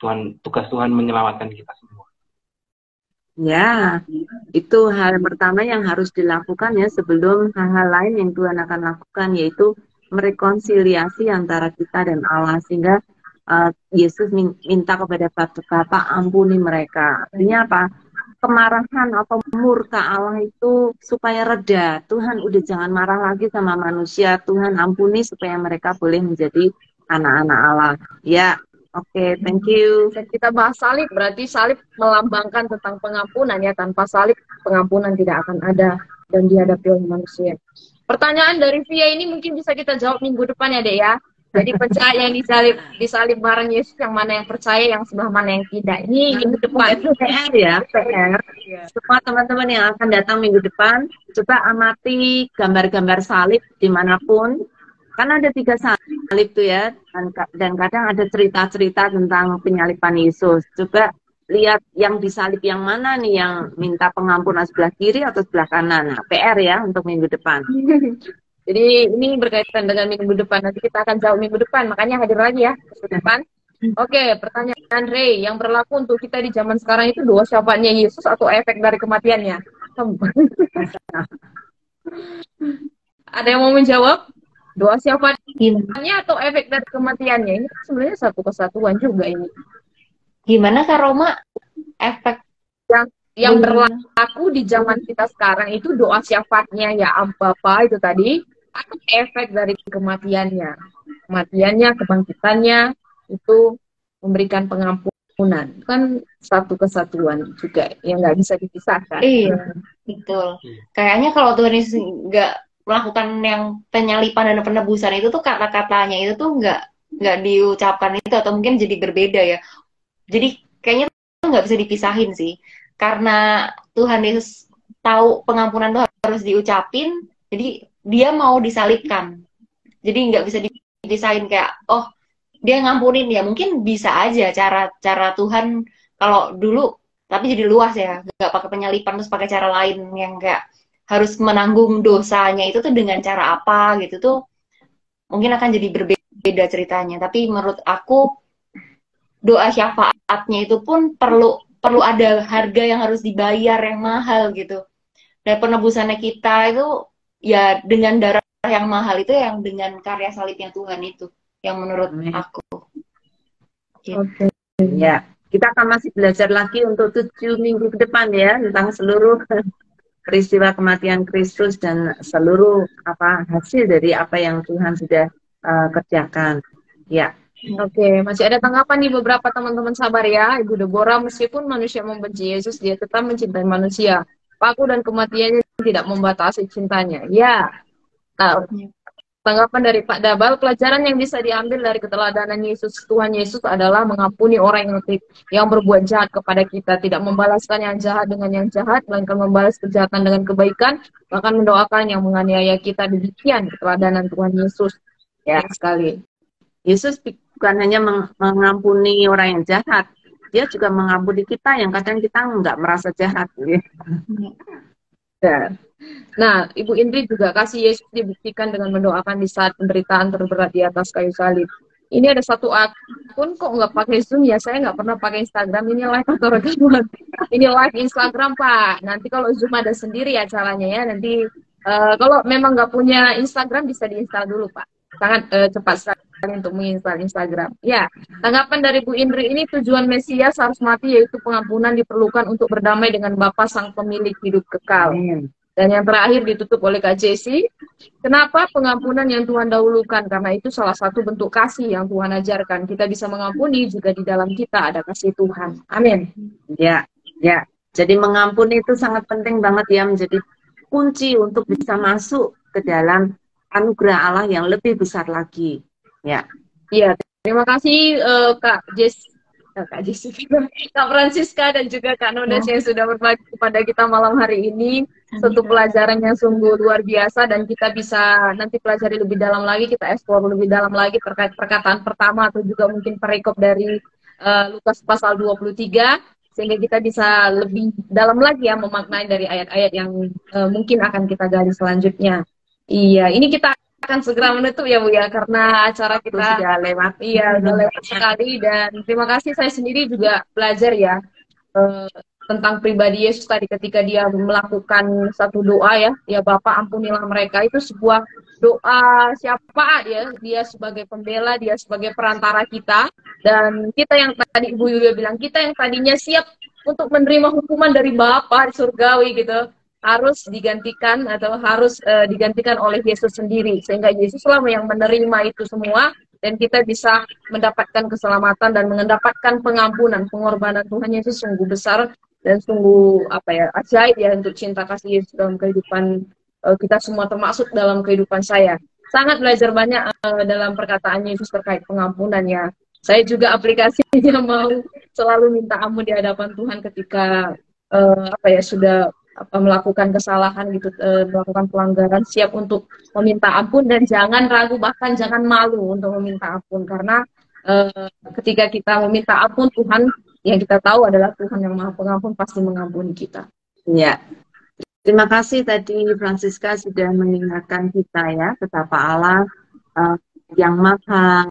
Tuhan, tugas Tuhan menyelamatkan kita semua. Ya, itu hal pertama yang harus dilakukan ya sebelum hal-hal lain yang Tuhan akan lakukan, yaitu merekonsiliasi antara kita dan Allah, sehingga Yesus minta kepada Bapa ampuni mereka. Artinya apa? Kemarahan atau murka Allah itu supaya reda. Tuhan udah jangan marah lagi sama manusia. Tuhan ampuni supaya mereka boleh menjadi anak-anak Allah. Ya, oke, thank you. Kita bahas salib, berarti salib melambangkan tentang pengampunan ya. Tanpa salib, pengampunan tidak akan ada dan dihadapi oleh manusia. Pertanyaan dari Via ini mungkin bisa kita jawab minggu depan ya, Dek ya. Jadi percaya yang disalib bareng Yesus, yang mana yang percaya, yang sebelah mana yang tidak. Ini minggu depan. PR ya, PR. Semua teman-teman yang akan datang minggu depan, coba amati gambar-gambar salib dimanapun. Kan ada 3 salib tuh ya, dan kadang ada cerita-cerita tentang penyaliban Yesus. Coba lihat yang disalib yang mana nih, yang minta pengampunan sebelah kiri atau sebelah kanan. Nah, PR ya untuk minggu depan. Jadi ini berkaitan dengan minggu depan. Nanti kita akan jawab minggu depan, makanya hadir lagi ya minggu depan. Oke, pertanyaan Ray, yang berlaku untuk kita di zaman sekarang itu doa syafaatnya Yesus atau efek dari kematiannya? Ada yang mau menjawab? Doa syafaatnya atau efek dari kematiannya? Ini sebenarnya satu kesatuan juga ini. Gimana Kak Roma? Efek yang berlaku di zaman kita sekarang itu doa syafaatnya ya Bapa itu tadi, atau efek dari kematiannya? Kematiannya, kebangkitannya itu memberikan pengampunan, kan satu kesatuan juga yang nggak bisa dipisahkan. Iya, betul. Kayaknya kalau Tuhan Yesus nggak melakukan yang penyalipan dan penebusan itu tuh kata-katanya itu tuh nggak diucapkan itu, atau mungkin jadi berbeda ya. Jadi kayaknya tuh nggak bisa dipisahin sih, karena Tuhan Yesus tahu pengampunan tuh harus diucapin, jadi dia mau disalibkan. Jadi nggak bisa dipisahin kayak oh dia ngampunin ya, mungkin bisa aja cara Tuhan kalau dulu, tapi jadi luas ya, nggak pakai penyalipan terus pakai cara lain yang kayak harus menanggung dosanya itu tuh dengan cara apa gitu tuh mungkin akan jadi berbeda ceritanya. Tapi menurut aku doa syafaatnya itu pun perlu ada harga yang harus dibayar yang mahal gitu, dan penebusannya kita itu ya dengan darah yang mahal itu, yang dengan karya salibnya Tuhan itu yang menurut aku. Oke. Ya, kita akan masih belajar lagi untuk 7 minggu ke depan ya tentang seluruh peristiwa kematian Kristus dan seluruh hasil dari apa yang Tuhan sudah kerjakan. Ya. Oke, masih ada tanggapan nih beberapa teman-teman, sabar ya. Ibu Deborah, meskipun manusia membenci Yesus, dia tetap mencintai manusia. Paku dan kematiannya tidak membatasi cintanya. Ya. Tanggapan dari Pak Dabal, pelajaran yang bisa diambil dari keteladanan Yesus, Tuhan Yesus adalah mengampuni orang yang berbuat jahat kepada kita, tidak membalaskan yang jahat dengan yang jahat, melainkan membalas kejahatan dengan kebaikan, bahkan mendoakan yang menganiaya kita. Demikian keteladanan Tuhan Yesus. Ya sekali. Yesus bukan hanya mengampuni orang yang jahat, dia juga mengampuni kita yang kadang kita nggak merasa jahat. Ya. Nah, Ibu Indri juga kasih Yesus dibuktikan dengan mendoakan di saat penderitaan terberat di atas kayu salib. Ini ada satu akun kok nggak pakai Zoom ya, saya nggak pernah pakai Instagram. Ini live atau rekaman? Ini live Instagram Pak. Nanti kalau Zoom ada sendiri acaranya ya. Nanti kalau memang nggak punya Instagram bisa diinstal dulu Pak. Sangat cepat sekali untuk menginstal Instagram. Ya, tanggapan dari Bu Indri ini, tujuan Mesias harus mati yaitu pengampunan diperlukan untuk berdamai dengan Bapa Sang Pemilik hidup kekal. Dan yang terakhir ditutup oleh Kak Jessi, kenapa pengampunan yang Tuhan dahulukan? Karena itu salah satu bentuk kasih yang Tuhan ajarkan. Kita bisa mengampuni juga di dalam kita ada kasih Tuhan. Amin. Ya, ya. Jadi mengampuni itu sangat penting banget ya, menjadi kunci untuk bisa masuk ke dalam anugerah Allah yang lebih besar lagi. Ya. Iya, terima kasih Kak Jessi. Kak Jessica, Kak Francisca dan juga Kak Nodes yang sudah berbagi kepada kita malam hari ini. Suatu pelajaran yang sungguh luar biasa dan kita bisa nanti pelajari lebih dalam lagi, kita explore lebih dalam lagi terkait perkataan pertama atau juga mungkin perikop dari Lukas pasal 23 sehingga kita bisa lebih dalam lagi ya memaknai dari ayat-ayat yang mungkin akan kita gali selanjutnya. Iya, ini kita akan segera menutup ya Bu ya, karena acara kita sudah lewat. Iya, udah lewat sekali. Dan terima kasih, saya sendiri juga belajar ya tentang pribadi Yesus tadi ketika dia melakukan satu doa ya Bapa ampunilah mereka, itu sebuah doa siapa dia sebagai pembela, dia sebagai perantara kita, dan kita yang tadi Ibu Yulia bilang, kita yang tadinya siap untuk menerima hukuman dari Bapa di surgawi gitu, harus digantikan digantikan oleh Yesus sendiri, sehingga Yesuslah yang menerima itu semua dan kita bisa mendapatkan keselamatan dan mendapatkan pengampunan. Pengorbanan Tuhan Yesus sungguh besar dan sungguh ajaib ya untuk cinta kasih Yesus dalam kehidupan kita semua, termasuk dalam kehidupan saya. Sangat belajar banyak dalam perkataan Yesus terkait pengampunan ya. Saya juga aplikasinya mau selalu minta ampun di hadapan Tuhan ketika sudah melakukan kesalahan gitu, melakukan pelanggaran, siap untuk meminta ampun dan jangan ragu, bahkan jangan malu untuk meminta ampun, karena ketika kita meminta ampun, Tuhan yang kita tahu adalah Tuhan yang Maha Pengampun pasti mengampuni kita. Ya, terima kasih tadi Francisca sudah mengingatkan kita ya betapa Allah yang Maha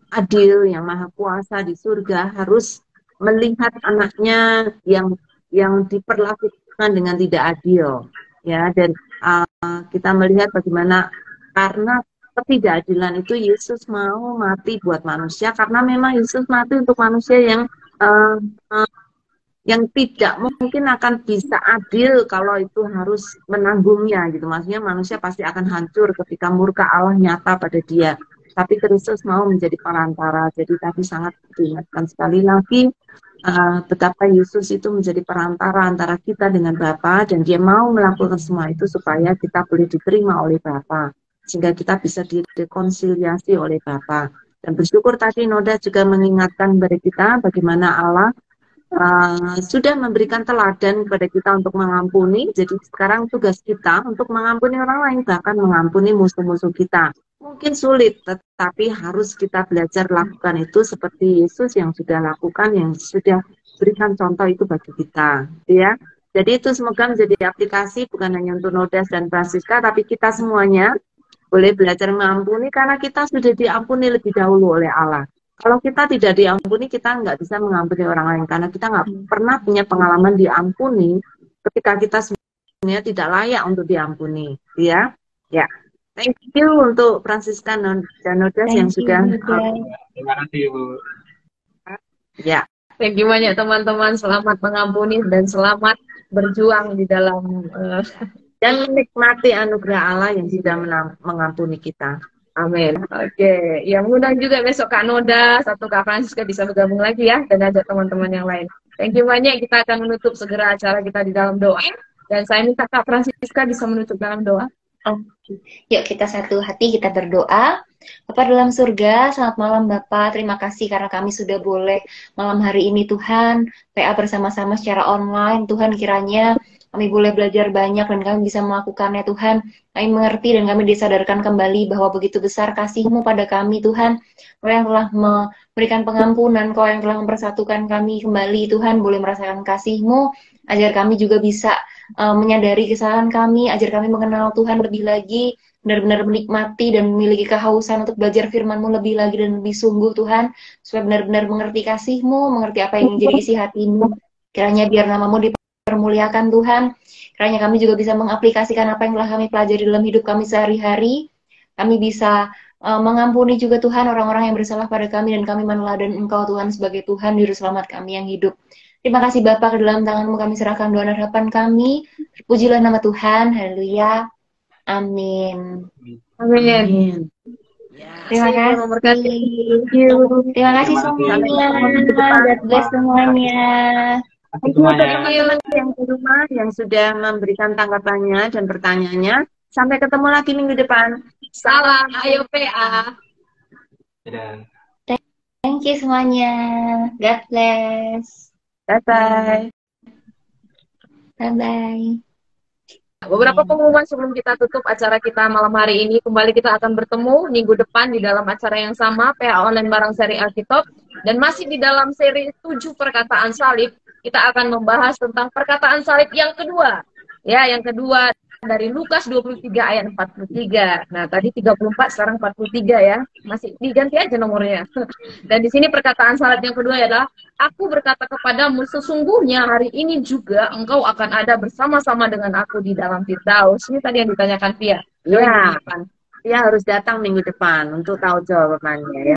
Adil, yang Maha Kuasa di surga harus melihat anaknya yang diperlakukan dengan tidak adil ya, dan kita melihat bagaimana karena ketidakadilan itu Yesus mau mati buat manusia, karena memang Yesus mati untuk manusia yang tidak mungkin akan bisa adil kalau itu harus menanggungnya gitu. Maksudnya manusia pasti akan hancur ketika murka Allah nyata pada dia, tapi Kristus mau menjadi perantara. Jadi tadi sangat diingatkan sekali lagi betapa Yesus itu menjadi perantara antara kita dengan Bapa, dan dia mau melakukan semua itu supaya kita boleh diterima oleh Bapa, sehingga kita bisa direkonsiliasi oleh Bapa. Dan bersyukur tadi Noda juga mengingatkan kepada kita bagaimana Allah sudah memberikan teladan kepada kita untuk mengampuni. Jadi sekarang tugas kita untuk mengampuni orang lain, bahkan mengampuni musuh-musuh kita. Mungkin sulit, tetapi harus kita belajar lakukan itu seperti Yesus yang sudah lakukan, yang sudah berikan contoh itu bagi kita, ya. Jadi itu semoga menjadi aplikasi bukan hanya untuk Nodas dan Francisca, tapi kita semuanya boleh belajar mengampuni karena kita sudah diampuni lebih dahulu oleh Allah. Kalau kita tidak diampuni, kita nggak bisa mengampuni orang lain karena kita nggak pernah punya pengalaman diampuni ketika kita sebenarnya tidak layak untuk diampuni, ya. Ya. Thank you untuk Francisca dan Nodas yang sudah. Terima kasih Ibu. Ya. Thank you banyak teman-teman. Selamat mengampuni dan selamat berjuang di dalam dan menikmati anugerah Allah yang sudah mengampuni kita. Amin. Oke. Ya, mengundang juga besok Kak Nodas atau Kak Francisca bisa bergabung lagi ya, dan ajak teman-teman yang lain. Thank you banyak. Kita akan menutup segera acara kita di dalam doa. Dan saya minta Kak Francisca bisa menutup dalam doa. Oke. Yuk kita satu hati, kita berdoa. Bapa dalam surga, selamat malam Bapak. Terima kasih karena kami sudah boleh malam hari ini Tuhan, PA bersama-sama secara online. Tuhan kiranya kami boleh belajar banyak dan kami bisa melakukannya Tuhan. Kami mengerti dan kami disadarkan kembali bahwa begitu besar kasih-Mu pada kami Tuhan. Kau yang telah memberikan pengampunan, Kau yang telah mempersatukan kami kembali Tuhan, boleh merasakan kasih-Mu, agar kami juga bisa menyadari kesalahan kami, ajar kami mengenal Tuhan lebih lagi, benar-benar menikmati dan memiliki kehausan untuk belajar firman-Mu lebih lagi dan lebih sungguh Tuhan, supaya benar-benar mengerti kasih-Mu, mengerti apa yang menjadi isi hati-Mu. Kiranya biar nama-Mu dipermuliakan Tuhan, kiranya kami juga bisa mengaplikasikan apa yang telah kami pelajari dalam hidup kami sehari-hari. Kami bisa mengampuni juga Tuhan orang-orang yang bersalah pada kami, dan kami meneladani Engkau Tuhan sebagai Tuhan Juru Selamat kami yang hidup. Terima kasih Bapak, ke dalam tangan-Mu kami serahkan doa dan harapan kami. Pujilah nama Tuhan, haleluya, amin. Amin. Terima kasih. Terima kasih semuanya. God bless semuanya. Teman-teman yang di rumah yang sudah memberikan tanggapannya dan pertanyaannya. Sampai ketemu lagi minggu depan. Salam, ayo PA. Dan Thank you semuanya. God bless. Bye-bye. Bye-bye. Beberapa pengumuman sebelum kita tutup acara kita malam hari ini. Kembali kita akan bertemu minggu depan di dalam acara yang sama, PA Online Barang Seri Alkitab. Dan masih di dalam seri 7 perkataan salib, kita akan membahas tentang perkataan salib yang kedua. Ya, yang kedua dari Lukas 23 ayat 43. Nah, tadi 34, sekarang 43 ya. Masih diganti aja nomornya. Dan di sini perkataan salib yang kedua adalah, aku berkata kepadamu, sesungguhnya hari ini juga engkau akan ada bersama-sama dengan aku di dalam Firdaus. Ini tadi yang ditanyakan Pia. Ya, dia harus datang minggu depan untuk tahu jawabannya ya.